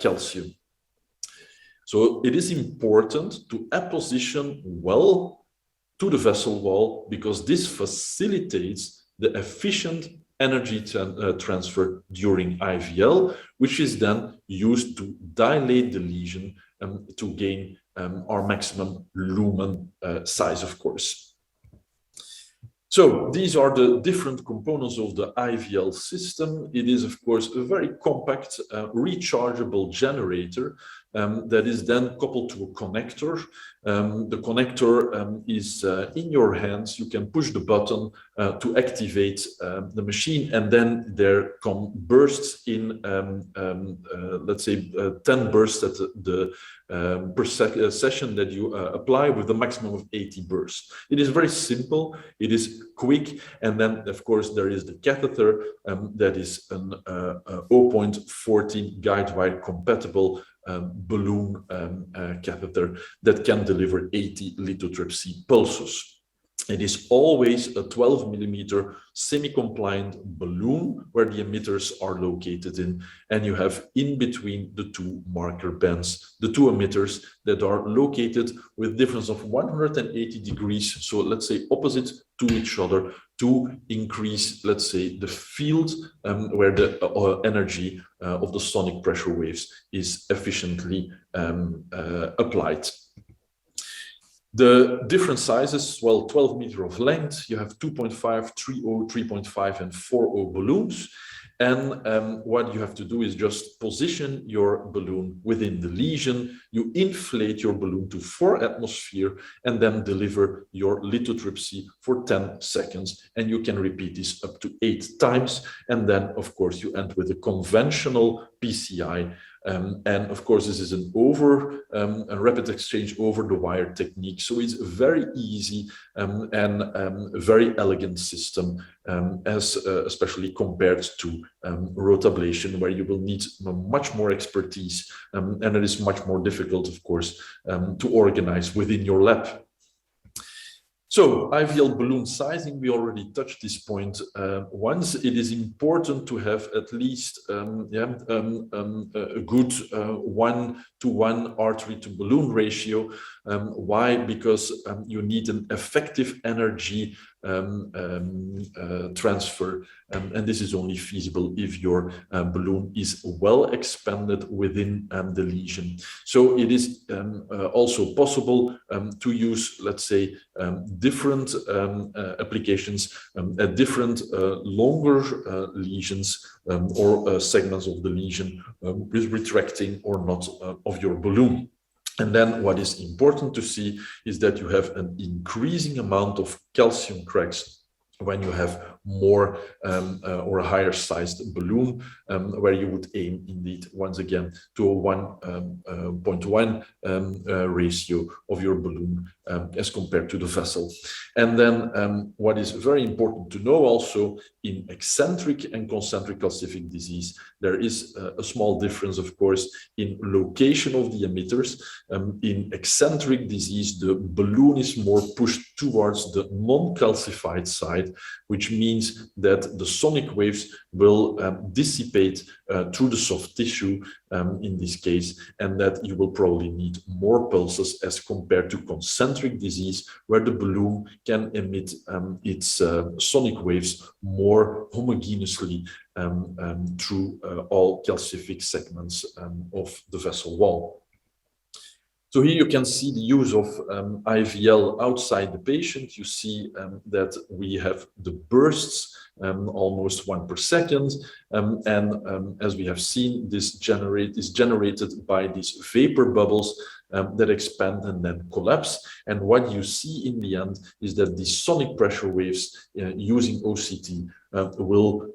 calcium. So it is important to apposition well to the vessel wall, because this facilitates the efficient energy transfer during IVL, which is then used to dilate the lesion to gain our maximum lumen size, of course. So these are the different components of the IVL system. It is, of course, a very compact, rechargeable generator that is then coupled to a connector. The connector is in your hands. You can push the button to activate the machine, and then there come bursts in, let's say, 10 bursts at the per session that you apply, with a maximum of 80 bursts. It is very simple. It is quick, and then of course there is the catheter that is an 0.14 guide wire compatible balloon catheter that can deliver 80 lithotripsy pulses. It is always a 12 millimeter semi-compliant balloon where the emitters are located in, and you have in between the two marker bands, the two emitters that are located with difference of 180 degrees. So let's say opposite to each other, to increase, let's say, the field where the energy of the sonic pressure waves is efficiently applied. The different sizes, well, 12 meter of length, you have 2.5, 3.0, 3.5 and 4.0 balloons. And what you have to do is just position your balloon within the lesion. You inflate your balloon to 4 atmosphere and then deliver your lithotripsy for 10 seconds. And you can repeat this up to 8 times. And then, of course, you end with a conventional PCI. And of course, this is a rapid exchange over the wire technique. So it's very easy and a very elegant system, especially compared to rotablation, where you will need much more expertise, and it is much more difficult, of course, to organize within your lab. So IVL balloon sizing, we already touched this point once. It is important to have at least a good 1-to-1 artery to balloon ratio. Why? Because you need an effective energy transfer, and this is only feasible if your balloon is well expanded within the lesion. So it is also possible to use, let's say, different applications at different longer lesions or segments of the lesion with retracting or not of your balloon. And then what is important to see is that you have an increasing amount of calcium cracks when you have more or a higher sized balloon, where you would aim indeed once again to a 1.1 ratio of your balloon as compared to the vessel. And then what is very important to know also, in eccentric and concentric calcific disease, there is a small difference, of course, in location of the emitters. In eccentric disease, the balloon is more pushed towards the non-calcified side, which means that the sonic waves will dissipate through the soft tissue in this case, and that you will probably need more pulses as compared to concentric disease, where the balloon can emit its sonic waves more homogeneously through all calcific segments of the vessel wall. So here you can see the use of IVL outside the patient. You see that we have the bursts almost 1 per second. As we have seen, this is generated by these vapor bubbles that expand and then collapse. And what you see in the end is that the sonic pressure waves using OCT will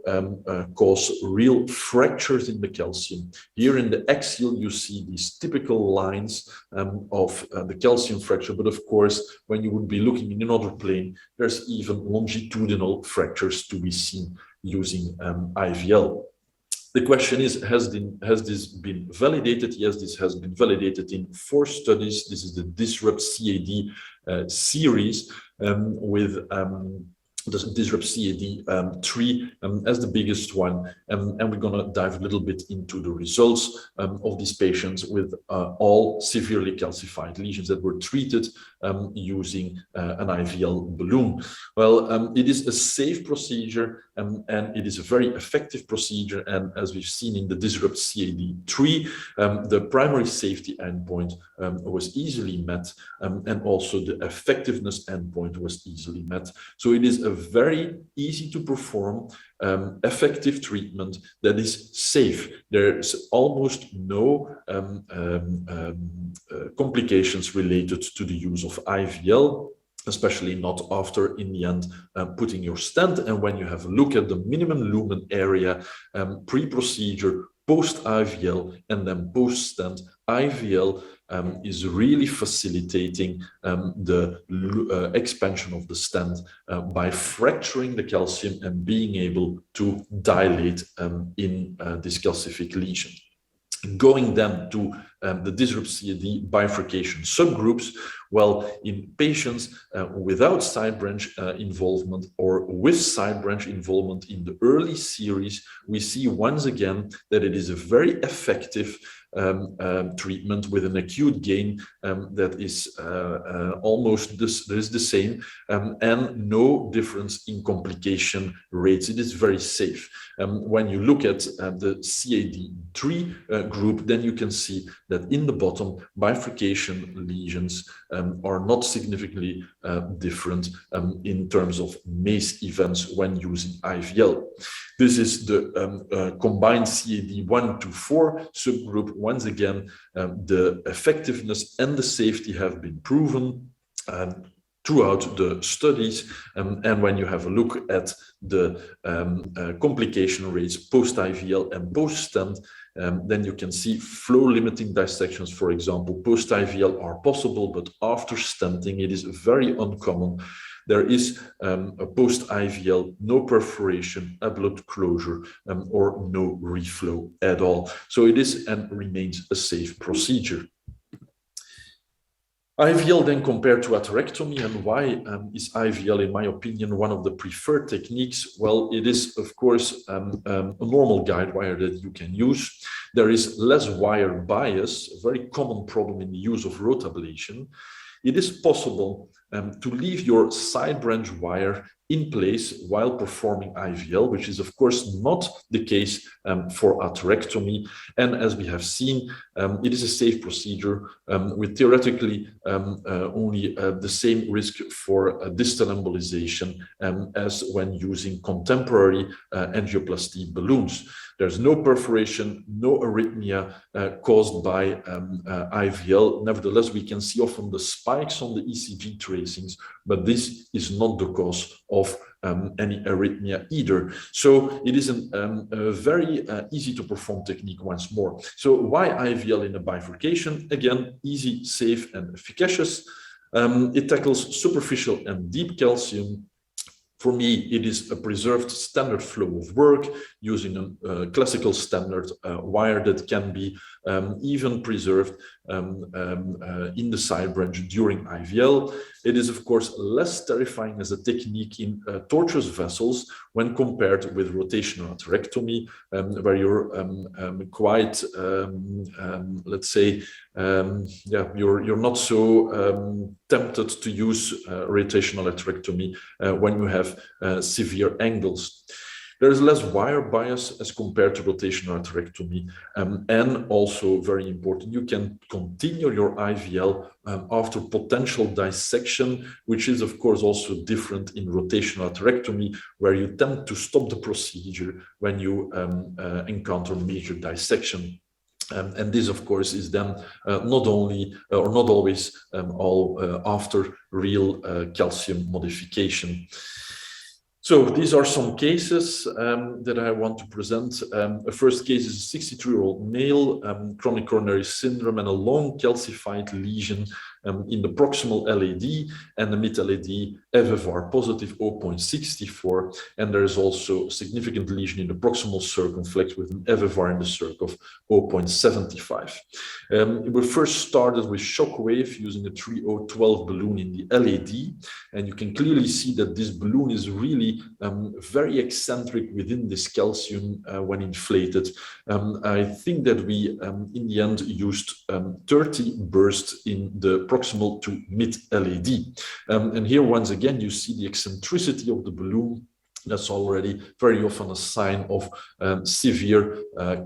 cause real fractures in the calcium. Here in the axial, you see these typical lines of the calcium fracture. But of course, when you would be looking in another plane, there's even longitudinal fractures to be seen using IVL. The question is, has this been validated? Yes, this has been validated in 4 studies. This is the Disrupt CAD series with the Disrupt CAD 3 as the biggest one, and we're going to dive a little bit into the results of these patients with all severely calcified lesions that were treated using an IVL balloon. Well, it is a safe procedure and it is a very effective procedure, and as we've seen in the Disrupt CAD 3, the primary safety endpoint was easily met, and also the effectiveness endpoint was easily met. So it is a very easy to perform, effective treatment that is safe. There's almost no complications related to the use of IVL, especially not after, in the end, putting your stent. And when you have a look at the minimum lumen area, pre-procedure, post-IVL, and then post-stent, IVL is really facilitating the expansion of the stent by fracturing the calcium and being able to dilate in this calcific lesion. Going then to the Disrupt CAD bifurcation subgroups, well, in patients without side branch involvement or with side branch involvement in the early series, we see once again that it is a very effective treatment with an acute gain that is almost the same, and no difference in complication rates. It is very safe. When you look at the CAD3 group, then you can see that in the bottom, bifurcation lesions are not significantly different in terms of MACE events when using IVL. This is the combined CAD 1 to 4 subgroup. Once again, the effectiveness and the safety have been proven throughout the studies, and when you have a look at the complication rates post-IVL and post-stent, then you can see flow-limiting dissections, for example, post-IVL are possible, but after stenting it is very uncommon. There is a post-IVL, no perforation, a blood closure, or no reflow at all. So it is and remains a safe procedure. IVL then compared to atherectomy, and why is IVL, in my opinion, one of the preferred techniques? Well, it is, of course, a normal guide wire that you can use. There is less wire bias, a very common problem in the use of rotablation. It is possible to leave your side branch wire in place while performing IVL, which is of course not the case for atherectomy. And as we have seen, it is a safe procedure with theoretically only the same risk for distal embolization as when using contemporary angioplasty balloons. There's no perforation, no arrhythmia caused by IVL. Nevertheless, we can see often the spikes on the ECG tracings, but this is not the cause of any arrhythmia either. So it is a very easy to perform technique once more. So why IVL in a bifurcation? Again, easy, safe, and efficacious. It tackles superficial and deep calcium. For me, it is a preserved standard flow of work using a classical standard wire that can be even preserved in the side branch during IVL. It is, of course, less terrifying as a technique in tortuous vessels when compared with rotational atherectomy, where you're quite, let's say, you're not so tempted to use rotational atherectomy when you have severe angles. There is less wire bias as compared to rotational atherectomy, and also very important, you can continue your IVL after potential dissection, which is of course also different in rotational atherectomy, where you tend to stop the procedure when you encounter major dissection. And this, of course, is then not only or not always all after real calcium modification. So these are some cases that I want to present. The first case is a 63-year-old male, chronic coronary syndrome and a long calcified lesion in the proximal LAD and the mid-LAD FFR positive 0.64. And there is also a significant lesion in the proximal circumflex with an FFR in the circ of 0.75. We first started with shockwave using a 3012 balloon in the LAD. And you can clearly see that this balloon is really very eccentric within this calcium when inflated. I think that we, in the end, used 30 bursts in the proximal to mid-LAD. And here, once again, you see the eccentricity of the balloon. That's already very often a sign of severe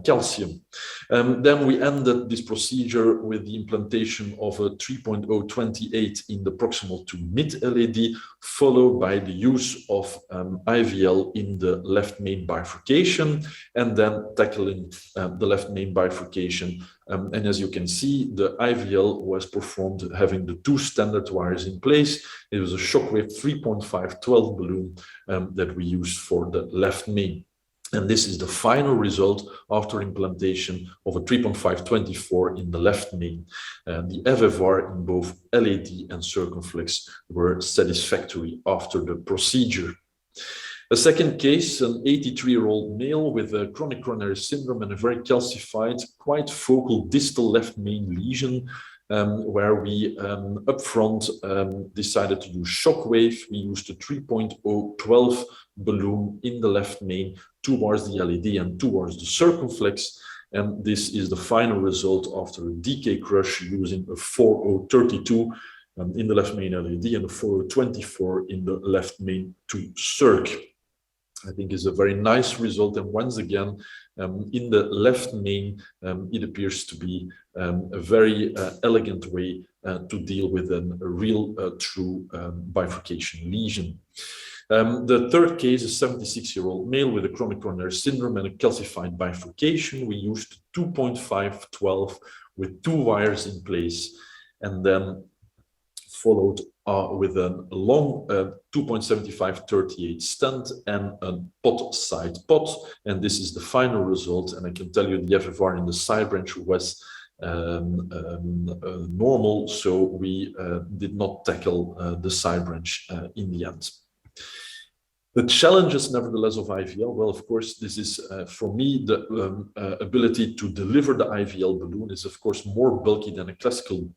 calcium. Then we ended this procedure with the implantation of a 3.028 in the proximal to mid-LAD, followed by the use of IVL in the left main bifurcation, and then tackling the left main bifurcation. And as you can see, the IVL was performed having the two standard wires in place. It was a shockwave 3.512 balloon that we used for the left main. And this is the final result after implantation of a 3.524 in the left main. The FFR in both LAD and circumflex were satisfactory after the procedure. A second case, an 83-year-old male with a chronic coronary syndrome and a very calcified, quite focal distal left main lesion, where we upfront decided to use shockwave. We used a 3.012 balloon in the left main towards the LAD and towards the circumflex. And this is the final result after a DK crush using a 4032 in the left main LAD and a 4024 in the left main to circ. I think is a very nice result. And once again, In the left main, it appears to be a very elegant way to deal with a real true bifurcation lesion. The third case, a 76-year-old male with a chronic coronary syndrome and a calcified bifurcation. We used 2.512 with 2 wires in place, and then followed with a long 2.7538 stent and a pot side pot. And this is the final result. And I can tell you the FFR in the side branch was normal, so we did not tackle the side branch in the end. The challenges, nevertheless, of IVL, well, of course, this is, for me, the ability to deliver the IVL balloon is, of course, more bulky than a classical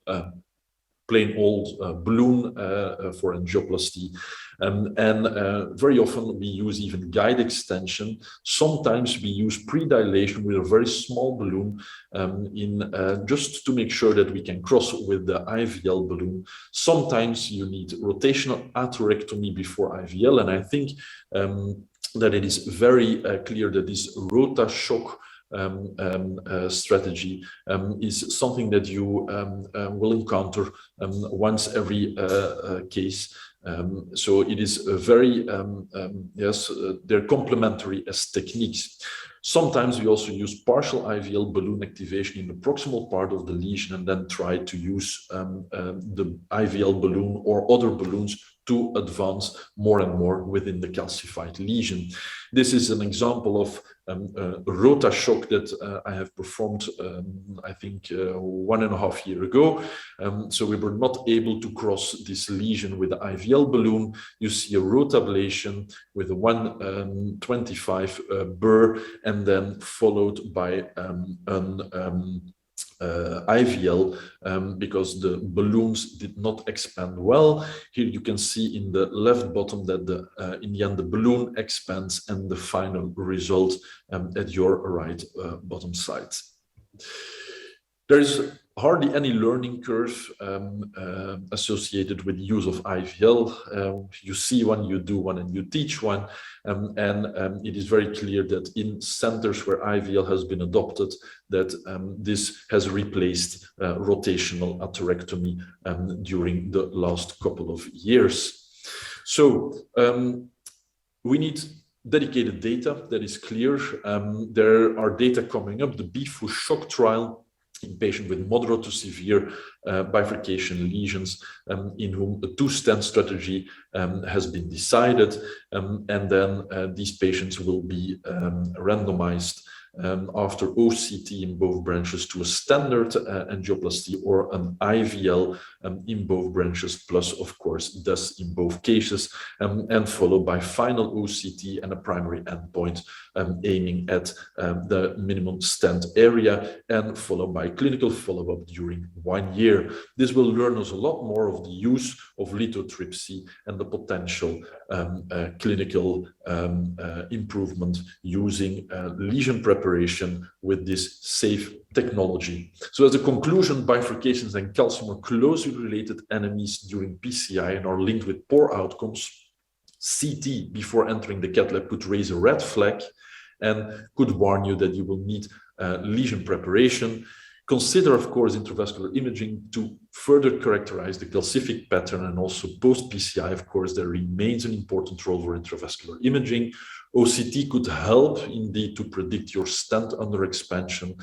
plain old balloon for angioplasty. Very often we use even guide extension. Sometimes we use pre-dilation with a very small balloon just to make sure that we can cross with the IVL balloon. Sometimes you need rotational atherectomy before IVL, and I think that it is very clear that this RotaShock strategy is something that you will encounter once every case. So it is very, yes, they're complementary as techniques. Sometimes we also use partial IVL balloon activation in the proximal part of the lesion and then try to use the IVL balloon or other balloons to advance more and more within the calcified lesion. This is an example of RotaShock that I have performed, I think, 1.5 years ago. So we were not able to cross this lesion with the IVL balloon. You see a rotablation with a 125 burr, and then followed by IVL because the balloons did not expand well. Here you can see in the left bottom that in the end the balloon expands, and the final result at your right bottom side. There is hardly any learning curve associated with the use of IVL. You see one, you do one, and you teach one. It is very clear that in centers where IVL has been adopted, that this has replaced rotational atherectomy during the last couple of years. So we need dedicated data, that is clear. There are data coming up, the Bifurcation trial, in patients with moderate to severe bifurcation lesions, in whom a 2-stent strategy has been decided, and then these patients will be randomized after OCT in both branches to a standard angioplasty or an IVL in both branches, plus of course DES in both cases, and followed by final OCT and a primary endpoint aiming at the minimum stent area, and followed by clinical follow-up during 1 year. This will learn us a lot more of the use of lithotripsy and the potential clinical improvement using lesion preparation with this safe technology. So as a conclusion, bifurcations and calcium are closely related enemies during PCI and are linked with poor outcomes. CT before entering the cath lab could raise a red flag and could warn you that you will need lesion preparation. Consider, of course, intravascular imaging to further characterize the calcific pattern, and also post-PCI, of course, there remains an important role for intravascular imaging. OCT could help indeed to predict your stent under expansion.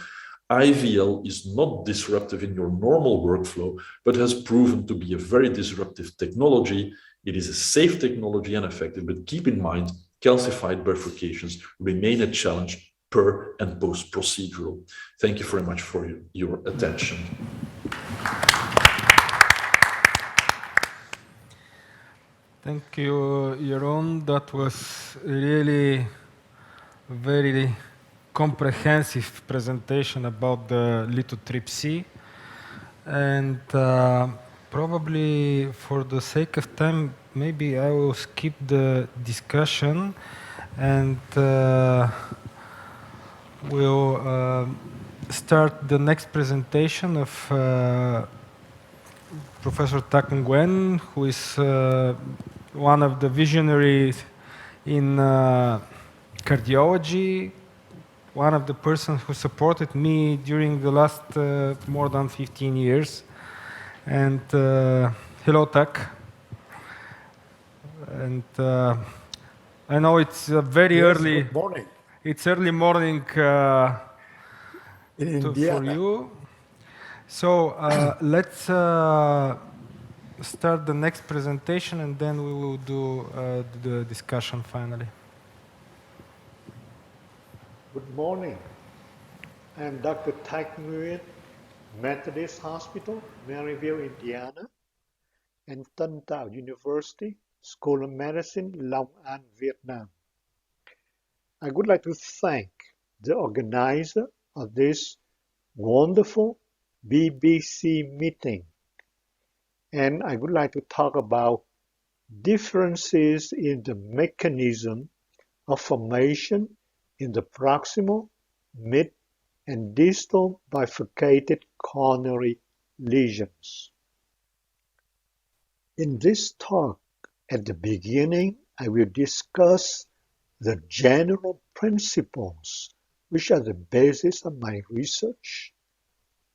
IVL is not disruptive in your normal workflow, but has proven to be a very disruptive technology. It is a safe technology and effective, but keep in mind, calcified bifurcations remain a challenge per and post-procedural. Thank you very much for your attention. Thank you, Jeroen. That was really very comprehensive presentation about the lithotripsy. And probably for the sake of time, maybe I will skip the discussion and we'll start the next presentation of Professor Tak Nguyen, who is one of the visionaries in cardiology, one of the persons who supported me during the last more than 15 years. And hello, Tak. And I know it's very early. Good morning. It's early morning In India. for you. So let's start the next presentation, and then we will do the discussion finally. Good morning. I am Dr. Tak Nguyen, Methodist Hospital, Maryville, Indiana, and Tân Trào University, School of Medicine, Long An, Vietnam. I would like to thank the organizer of this wonderful BBC meeting. And I would like to talk about differences in the mechanism of formation in the proximal, mid, and distal bifurcated coronary lesions. In this talk, at the beginning, I will discuss the general principles which are the basis of my research.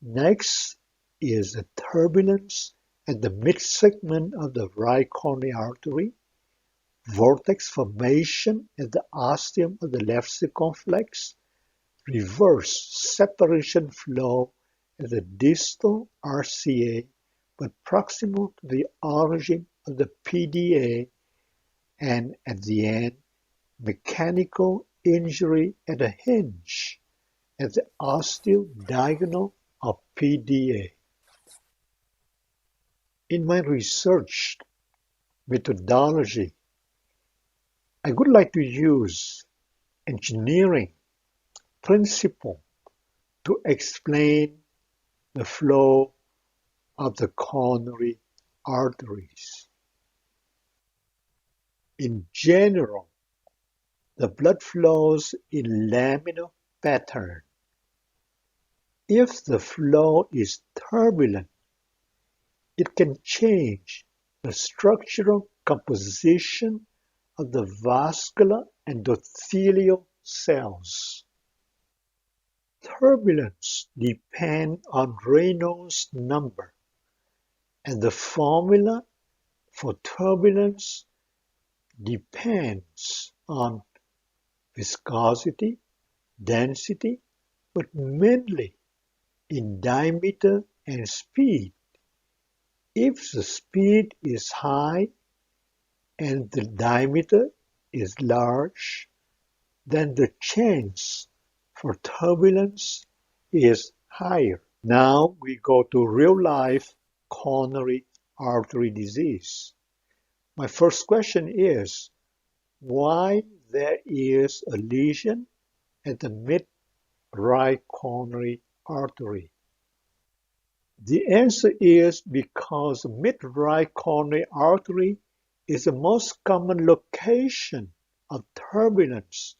Next is the turbulence at the mid-segment of the right coronary artery, vortex formation at the ostium of the left circumflex, reverse separation flow at the distal RCA but proximal to the origin of the PDA, and at the end, mechanical injury at a hinge at the osteodiagonal of PDA. In my research methodology, I would like to use engineering principle to explain the flow of the coronary arteries. In general, the blood flows in laminar pattern. If the flow is turbulent, it can change the structural composition of the vascular endothelial cells. Turbulence depends on Reynolds number, and the formula for turbulence depends on viscosity, density, but mainly in diameter and speed. If the speed is high and the diameter is large, then the chance for turbulence is higher. Now we go to real-life coronary artery disease. My first question is, why there is a lesion at the mid-right coronary artery? The answer is because the mid-right coronary artery is the most common location of turbulence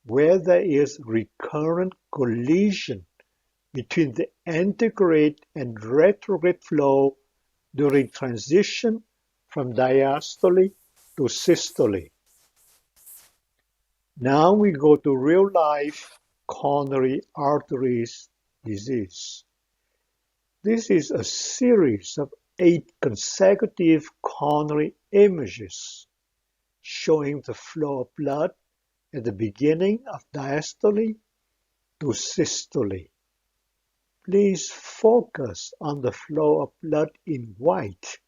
where there is recurrent collision between the antegrade and retrograde flow during transition from diastole to systole. Now we go to real-life coronary arteries disease. This is a series of 8 consecutive coronary images showing the flow of blood at the beginning of diastole to systole. Please focus on the flow of blood in white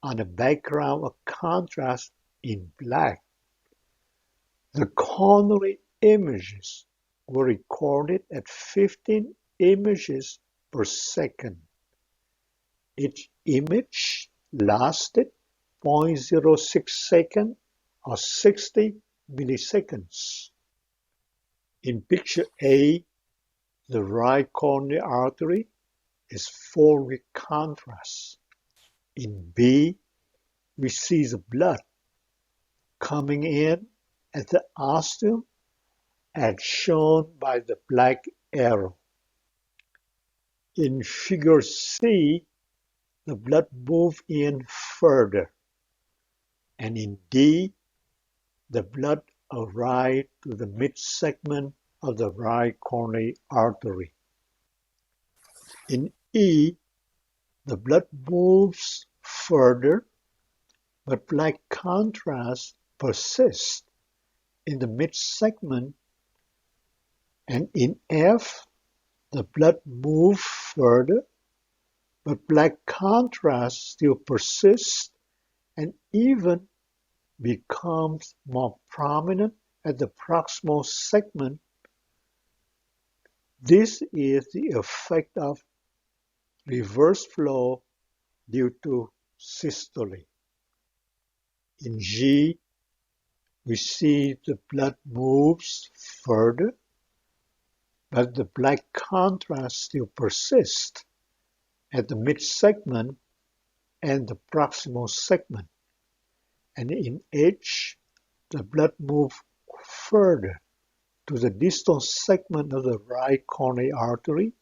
on a background of contrast in black. The coronary images were recorded at 15 images per second. Each image lasted 0.06 seconds or 60 milliseconds. In picture A, the right coronary artery is full with contrast. In B, we see the blood coming in at the ostium as shown by the black arrow. In figure C, the blood moves in further, and in D, the blood arrived to the mid-segment of the right coronary artery. In E, the blood moves further, but black contrast persists in the mid-segment, and in F, the blood moves further, but black contrast still persists and even becomes more prominent at the proximal segment. This is the effect of reverse flow due to systole. In G, we see the blood moves further, but the black contrast still persists at the mid-segment and the proximal segment. And in H, the blood moves further to the distal segment of the right coronary artery,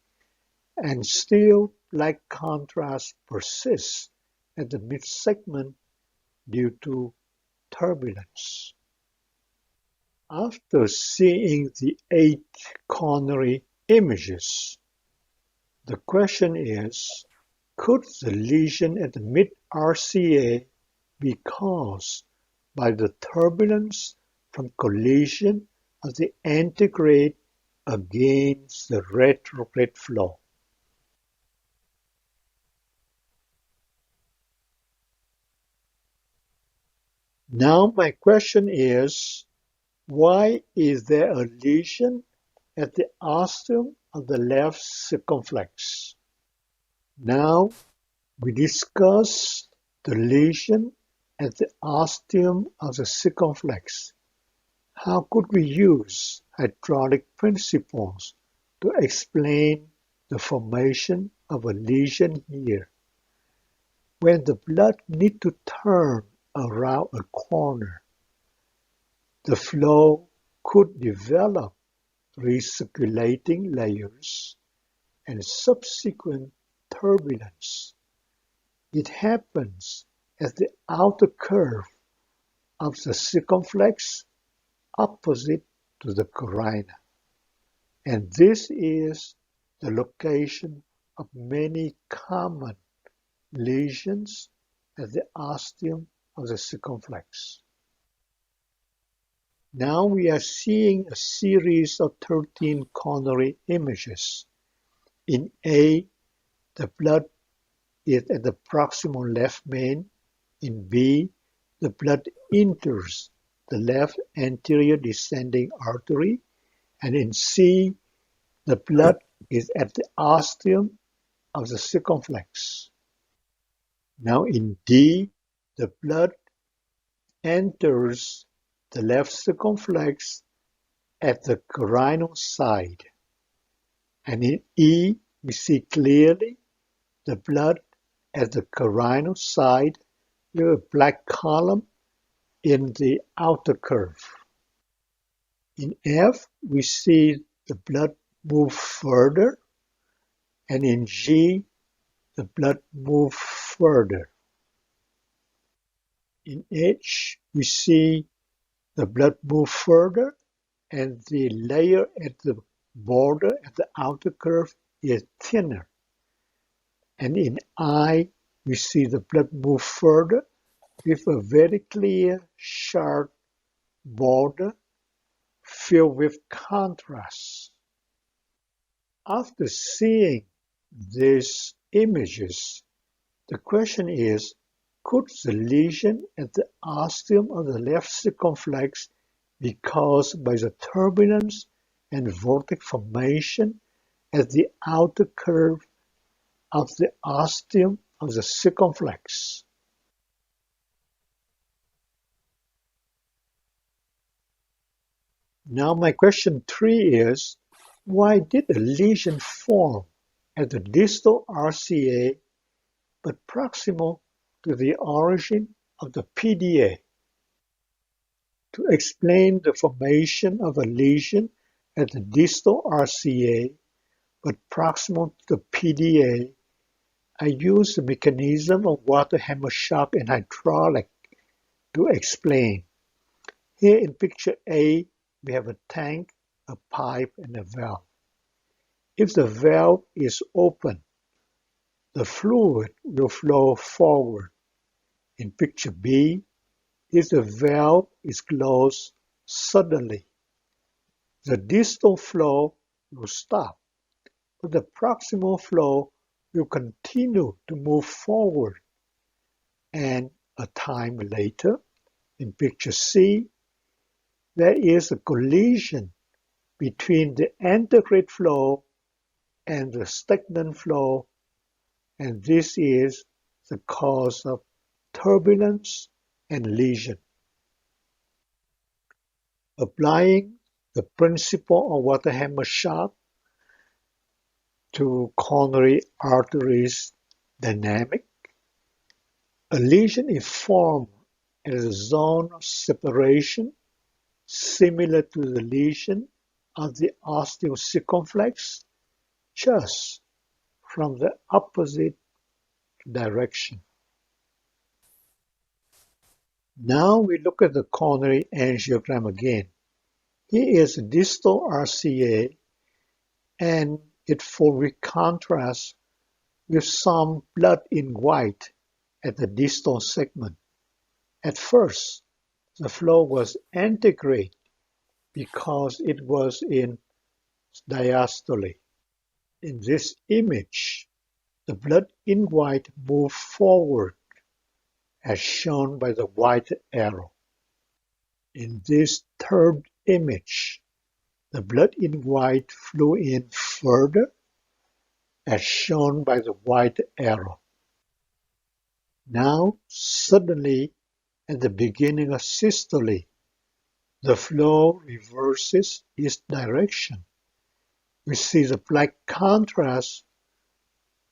and still black contrast persists at the mid-segment due to turbulence. After seeing the 8 coronary images, the question is, could the lesion at the mid-RCA be caused by the turbulence from collision of the antegrade against the retrograde flow? Now my question is, why is there a lesion at the ostium of the left circumflex? Now we discuss the lesion at the ostium of the circumflex. How could we use hydraulic principles to explain the formation of a lesion here? When the blood needs to turn around a corner, the flow could develop recirculating layers and subsequent turbulence. It happens at the outer curve of the circumflex opposite to the carina, and this is the location of many common lesions at the ostium of the circumflex. Now we are seeing a series of 13 coronary images. In A, the blood is at the proximal left main. In B, the blood enters the left anterior descending artery. And in C, the blood is at the ostium of the circumflex. Now in D, the blood enters the left circumflex at the carinal side. And in E, we see clearly the blood at the carinal side with a black column in the outer curve. In F, we see the blood move further, and in G, the blood move further. In H, we see the blood move further, and the layer at the border at the outer curve is thinner. And in I, we see the blood move further with a very clear, sharp border filled with contrast. After seeing these images, the question is, could the lesion at the ostium of the left circumflex be caused by the turbulence and vortex formation at the outer curve of the ostium of the circumflex? Now my question 3 is, why did a lesion form at the distal RCA but proximal to the origin of the PDA? To explain the formation of a lesion at the distal RCA but proximal to the PDA, I use the mechanism of water hammer shock and hydraulic to explain. Here in picture A, we have a tank a pipe, and a valve. If the valve is open, the fluid will flow forward. In picture B, if the valve is closed suddenly, the distal flow will stop, but the proximal flow will continue to move forward. And a time later, in picture C, there is a collision between the anterograde flow and the stagnant flow, and this is the cause of turbulence and lesion. Applying the principle of water hammer shot to coronary arteries dynamic, a lesion is formed at a zone of separation similar to the lesion of the osteocircumflex, just from the opposite direction. Now we look at the coronary angiogram again. Here is a distal RCA, and it fully contrasts with some blood in white at the distal segment. At first, the flow was antegrade because it was in diastole. In this image, the blood in white moved forward, as shown by the white arrow. In this third image, the blood in white flew in further, as shown by the white arrow. Now, suddenly, at the beginning of systole, the flow reverses its direction. We see the black contrast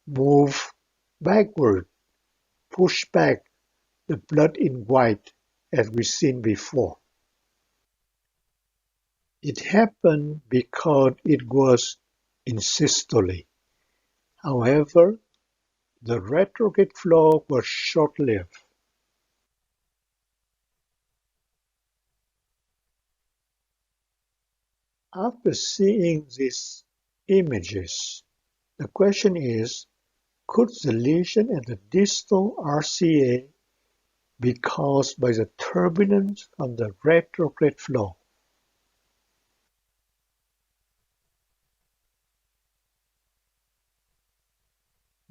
move backward, push back the blood in white as we've seen before. It happened because it was in systole. However, the retrograde flow was short-lived. After seeing these images, the question is, could the lesion at the distal RCA be caused by the turbulence of the retrograde flow?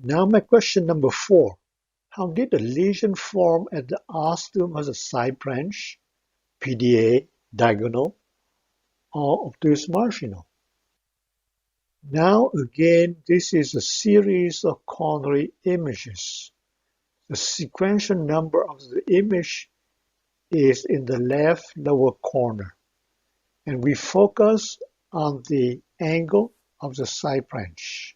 Now my question number 4. How did the lesion form at the ostium of the side branch, PDA, diagonal, or obtuse marginal? Now again, this is a series of coronary images. The sequential number of the image is in the left lower corner, and we focus on the angle of the side branch.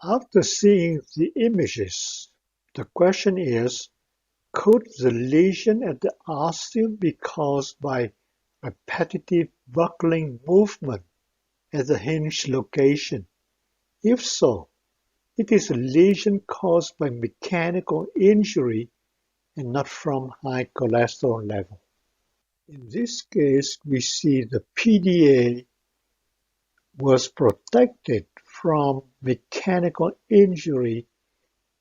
After seeing the images, the question is, could the lesion at the ostium be caused by repetitive buckling movement at the hinge location? If so, it is a lesion caused by mechanical injury and not from high cholesterol level. In this case, we see the PDA was protected from mechanical injury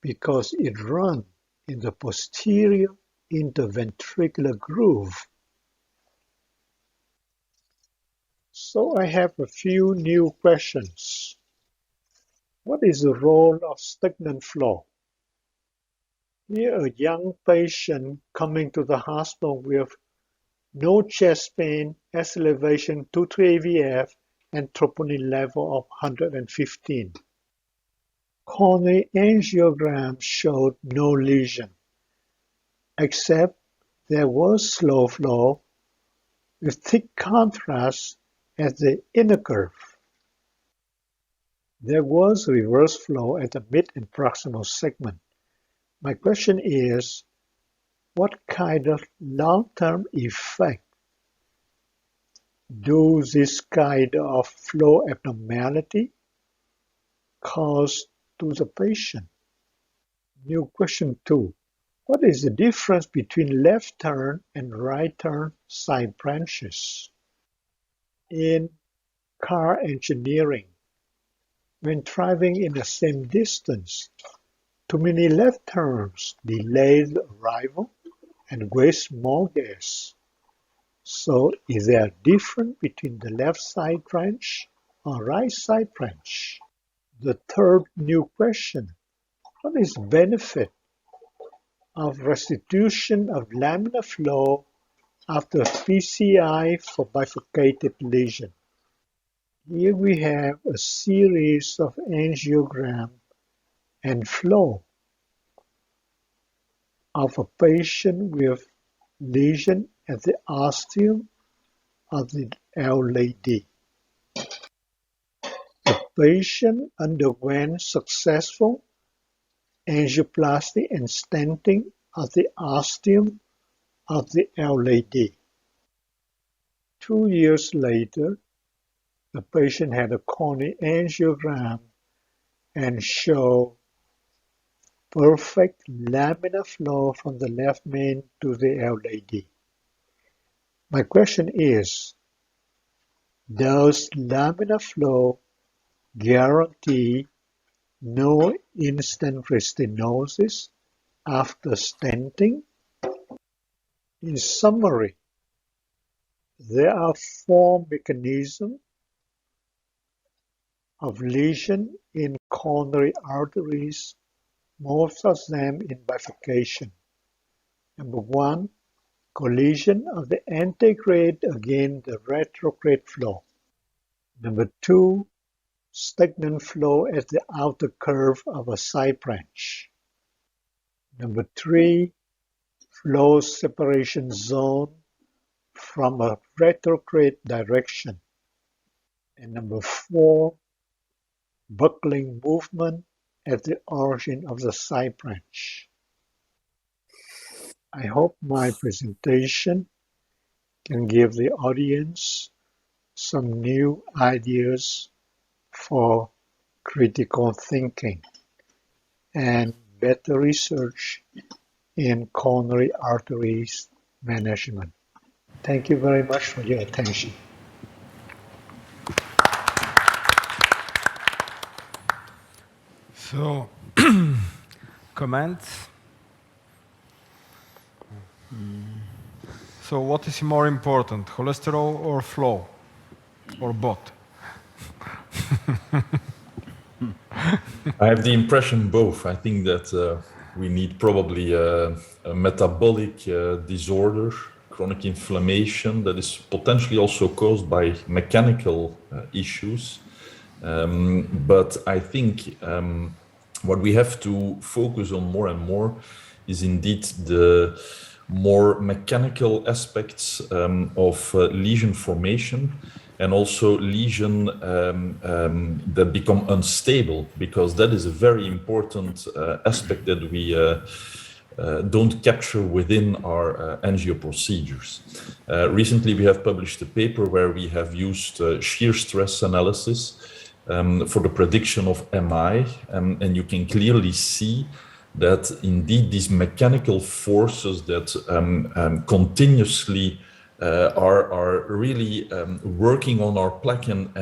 because it runs in the posterior interventricular groove. So I have a few new questions. What is the role of stagnant flow? Here a young patient coming to the hospital with no chest pain, S elevation 2 AVF, and troponin level of 115. Coronary angiogram showed no lesion, except there was slow flow with thick contrast at the inner curve. There was reverse flow at the mid and proximal segment. My question is, what kind of long-term effect do this kind of flow abnormality cause to the patient? New question 2. What is the difference between left turn and right turn side branches? In car engineering, when driving in the same distance, too many left turns delay the arrival and waste more gas. So is there a difference between the left side branch or right side branch? The third new question, what is the benefit of restitution of laminar flow after PCI for bifurcated lesion? Here we have a series of angiogram and flow of a patient with lesion at the ostium of the L-lady. The patient underwent successful angioplasty and stenting of the ostium of the L-lady. 2 years later, the patient had a coronary angiogram and showed perfect laminar flow from the left main to the L-lady. My question is, does laminar flow guarantee no instant restenosis after stenting? In summary, there are 4 mechanisms of lesion in coronary arteries, most of them in bifurcation. Number 1, collision of the antegrade against the retrograde flow. Number 2, stagnant flow at the outer curve of a side branch. Number 3, flow separation zone from a retrograde direction. And number 4, buckling movement at the origin of the side branch. I hope my presentation can give the audience some new ideas for critical thinking and better research in coronary arteries management. Thank you very much for your attention. So, comments? So what is more important, cholesterol or flow? Or both? I have the impression both. I think that we need probably a metabolic disorder, chronic inflammation that is potentially also caused by mechanical issues. But I think what we have to focus on more and more is indeed the more mechanical aspects of lesion formation and also lesion that become unstable, because that is a very important aspect that we don't capture within our angio procedures. Recently, we have published a paper where we have used shear stress analysis for the prediction of MI, and you can clearly see that indeed these mechanical forces that continuously are really working on our plaque and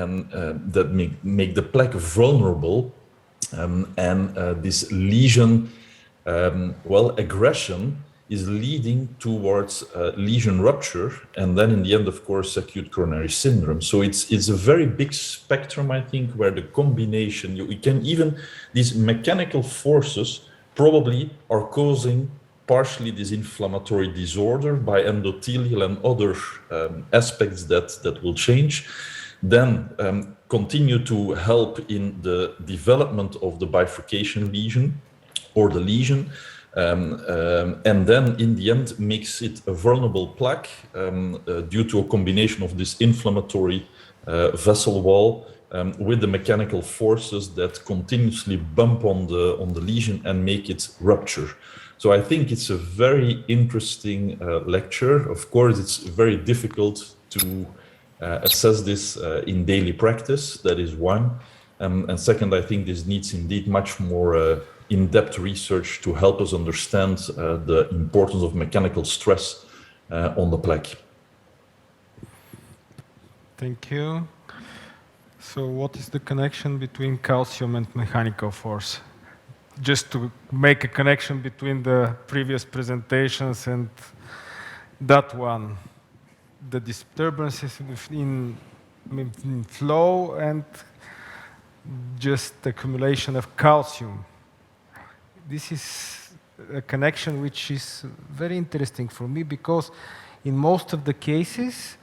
that make the plaque vulnerable, and this lesion, aggression is leading towards lesion rupture, and then in the end, of course, acute coronary syndrome. So it's a very big spectrum, I think, where the combination, you can even, these mechanical forces probably are causing partially this inflammatory disorder by endothelial and other aspects that will change. Then continue to help in the development of the bifurcation lesion or the lesion, and then in the end makes it a vulnerable plaque due to a combination of this inflammatory vessel wall with the mechanical forces that continuously bump on the lesion and make it rupture. So I think it's a very interesting lecture. Of course, it's very difficult to assess this in daily practice. That is one. And second, I think this needs indeed much more in-depth research to help us understand the importance of mechanical stress on the plaque. Thank you. So what is the connection between calcium and mechanical force? Just to make a connection between the previous presentations and that one, the disturbances in flow and just accumulation of calcium. This is a connection which is very interesting for me because in most of the cases,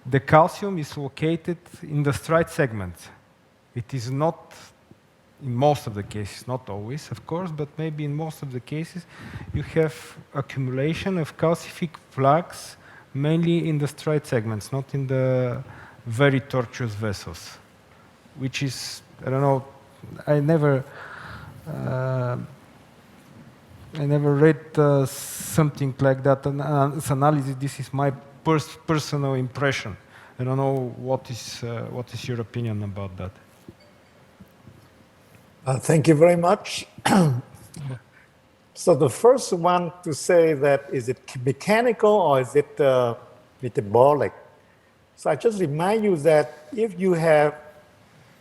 the calcium is located in the stride segment. It is not, in most of the cases, not always, of course, but maybe in most of the cases, you have accumulation of calcific plaques mainly in the stride segments, not in the very tortuous vessels, which is, I don't know, I never read something like that as analysis. This is my personal impression. I don't know what is your opinion about that. Thank you very much. So the first one to say that, is it mechanical or is it metabolic? So I just remind you that if you have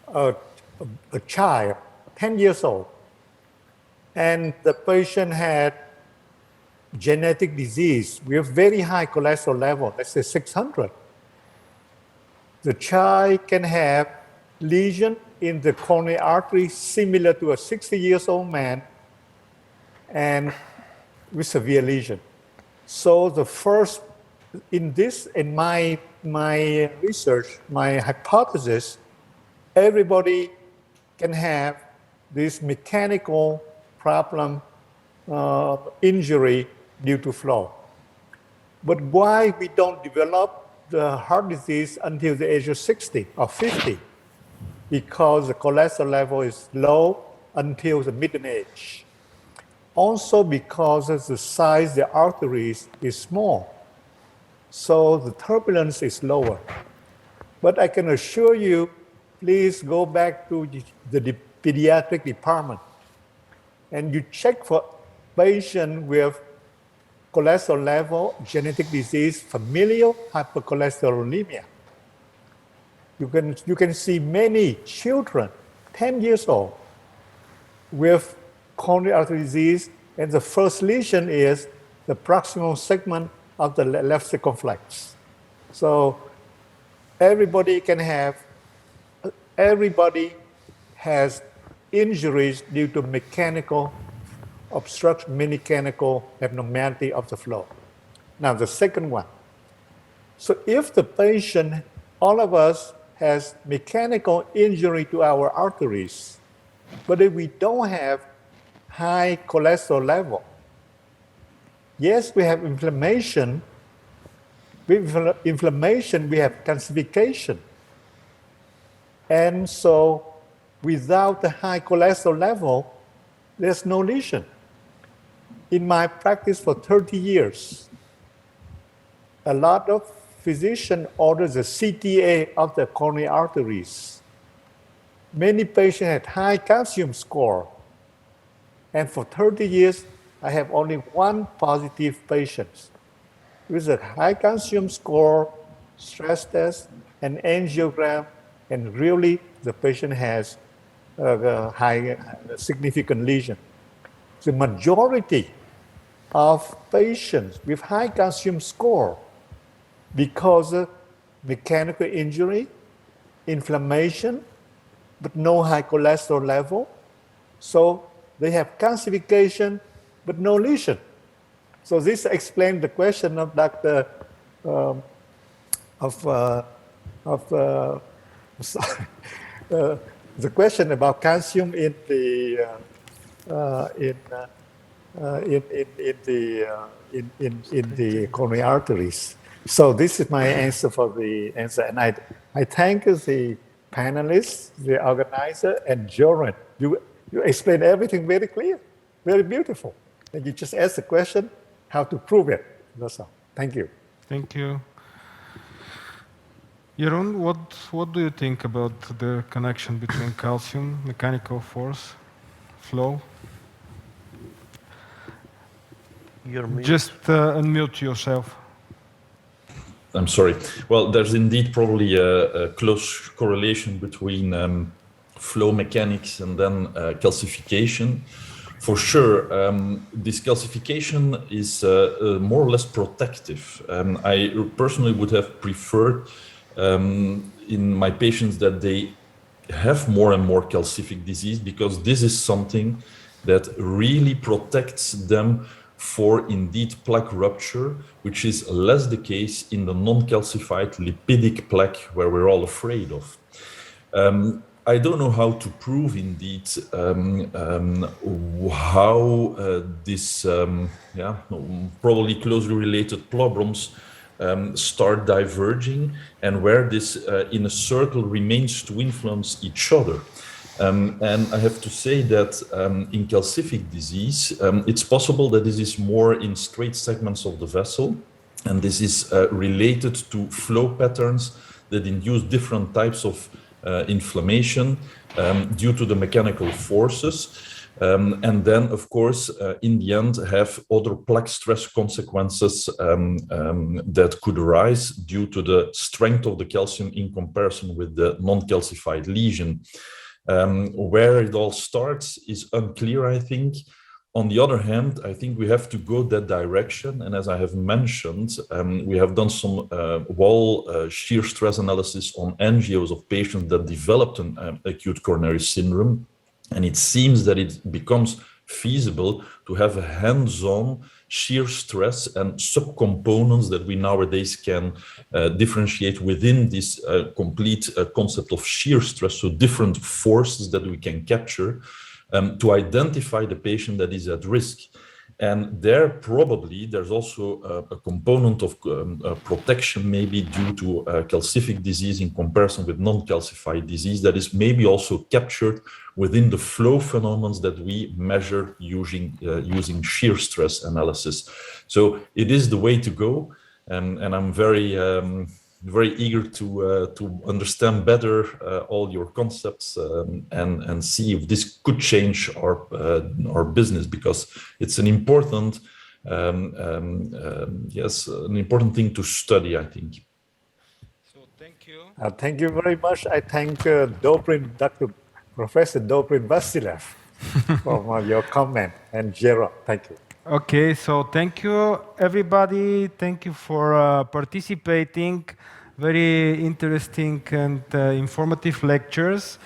a child, 10 years old, and the patient had genetic disease with very high cholesterol level, let's say 600, the child can have lesion in the coronary artery similar to a 60-year-old man and with severe lesion. So the first, in my research, my hypothesis, everybody can have this mechanical problem, injury due to flow. But why we don't develop the heart disease until the age of 60 or 50? Because the cholesterol level is low until the middle age. Also because the size of the arteries is small, so the turbulence is lower. But I can assure you, please go back to the pediatric department and you check for patients with cholesterol level, genetic disease, familial hypercholesterolemia. You can see many children, 10 years old, with coronary artery disease, and the first lesion is the proximal segment of the left circumflex. So everybody has injuries due to mechanical obstruction, mechanical abnormality of the flow. Now the second one. So if the patient, all of us, has mechanical injury to our arteries, but if we don't have high cholesterol level, yes, we have inflammation. With inflammation, we have calcification. And so without the high cholesterol level, there's no lesion. In my practice for 30 years, a lot of physicians order the CTA of the coronary arteries. Many patients had high calcium score. And for 30 years, I have only one positive patient with a high calcium score, stress test, and angiogram, and really the patient has a high significant lesion. The majority of patients with high calcium score, because of mechanical injury, inflammation, but no high cholesterol level, so they have calcification, but no lesion. So this explains the question of Dr. The question about calcium in the coronary arteries. So this is my answer for the answer, and I thank the panelists, the organizer, and Joran. You explained everything very clear, very beautiful. And you just asked the question, how to prove it. That's all. Thank you. Thank you. Jeroen, what do you think about the connection between calcium, mechanical force, flow? You're mute. Just unmute yourself. I'm sorry. Well, there's indeed probably a close correlation between flow mechanics and then calcification. For sure, this calcification is more or less protective. I personally would have preferred in my patients that they have more and more calcific disease, because this is something that really protects them for indeed plaque rupture, which is less the case in the non-calcified lipidic plaque where we're all afraid of. I don't know how to prove indeed how this probably closely related plobrums start diverging, and where this in a circle remains to influence each other. And I have to say that in calcific disease, it's possible that this is more in straight segments of the vessel, and this is related to flow patterns that induce different types of inflammation due to the mechanical forces. And then, of course, in the end, have other plaque stress consequences that could arise due to the strength of the calcium in comparison with the non-calcified lesion. Where it all starts is unclear, I think. On the other hand, I think we have to go that direction. And as I have mentioned, we have done some wall shear stress analysis on angios of patients that developed an acute coronary syndrome. And it seems that it becomes feasible to have a hands-on shear stress and subcomponents that we nowadays can differentiate within this complete concept of shear stress, so different forces that we can capture to identify the patient that is at risk. And there probably there's also a component of protection, maybe due to calcific disease in comparison with non-calcified disease, that is maybe also captured within the flow phenomena that we measure using shear stress analysis. So it is the way to go, and I'm very eager to understand better all your concepts and see if this could change our business, because it's an important an important thing to study, I think. So thank you. Thank you very much. I thank Dr. Professor Dobrin Vasilev for your comment, and Gerard, thank you. Okay, so thank you, everybody. Thank you for participating. Very interesting and informative lectures.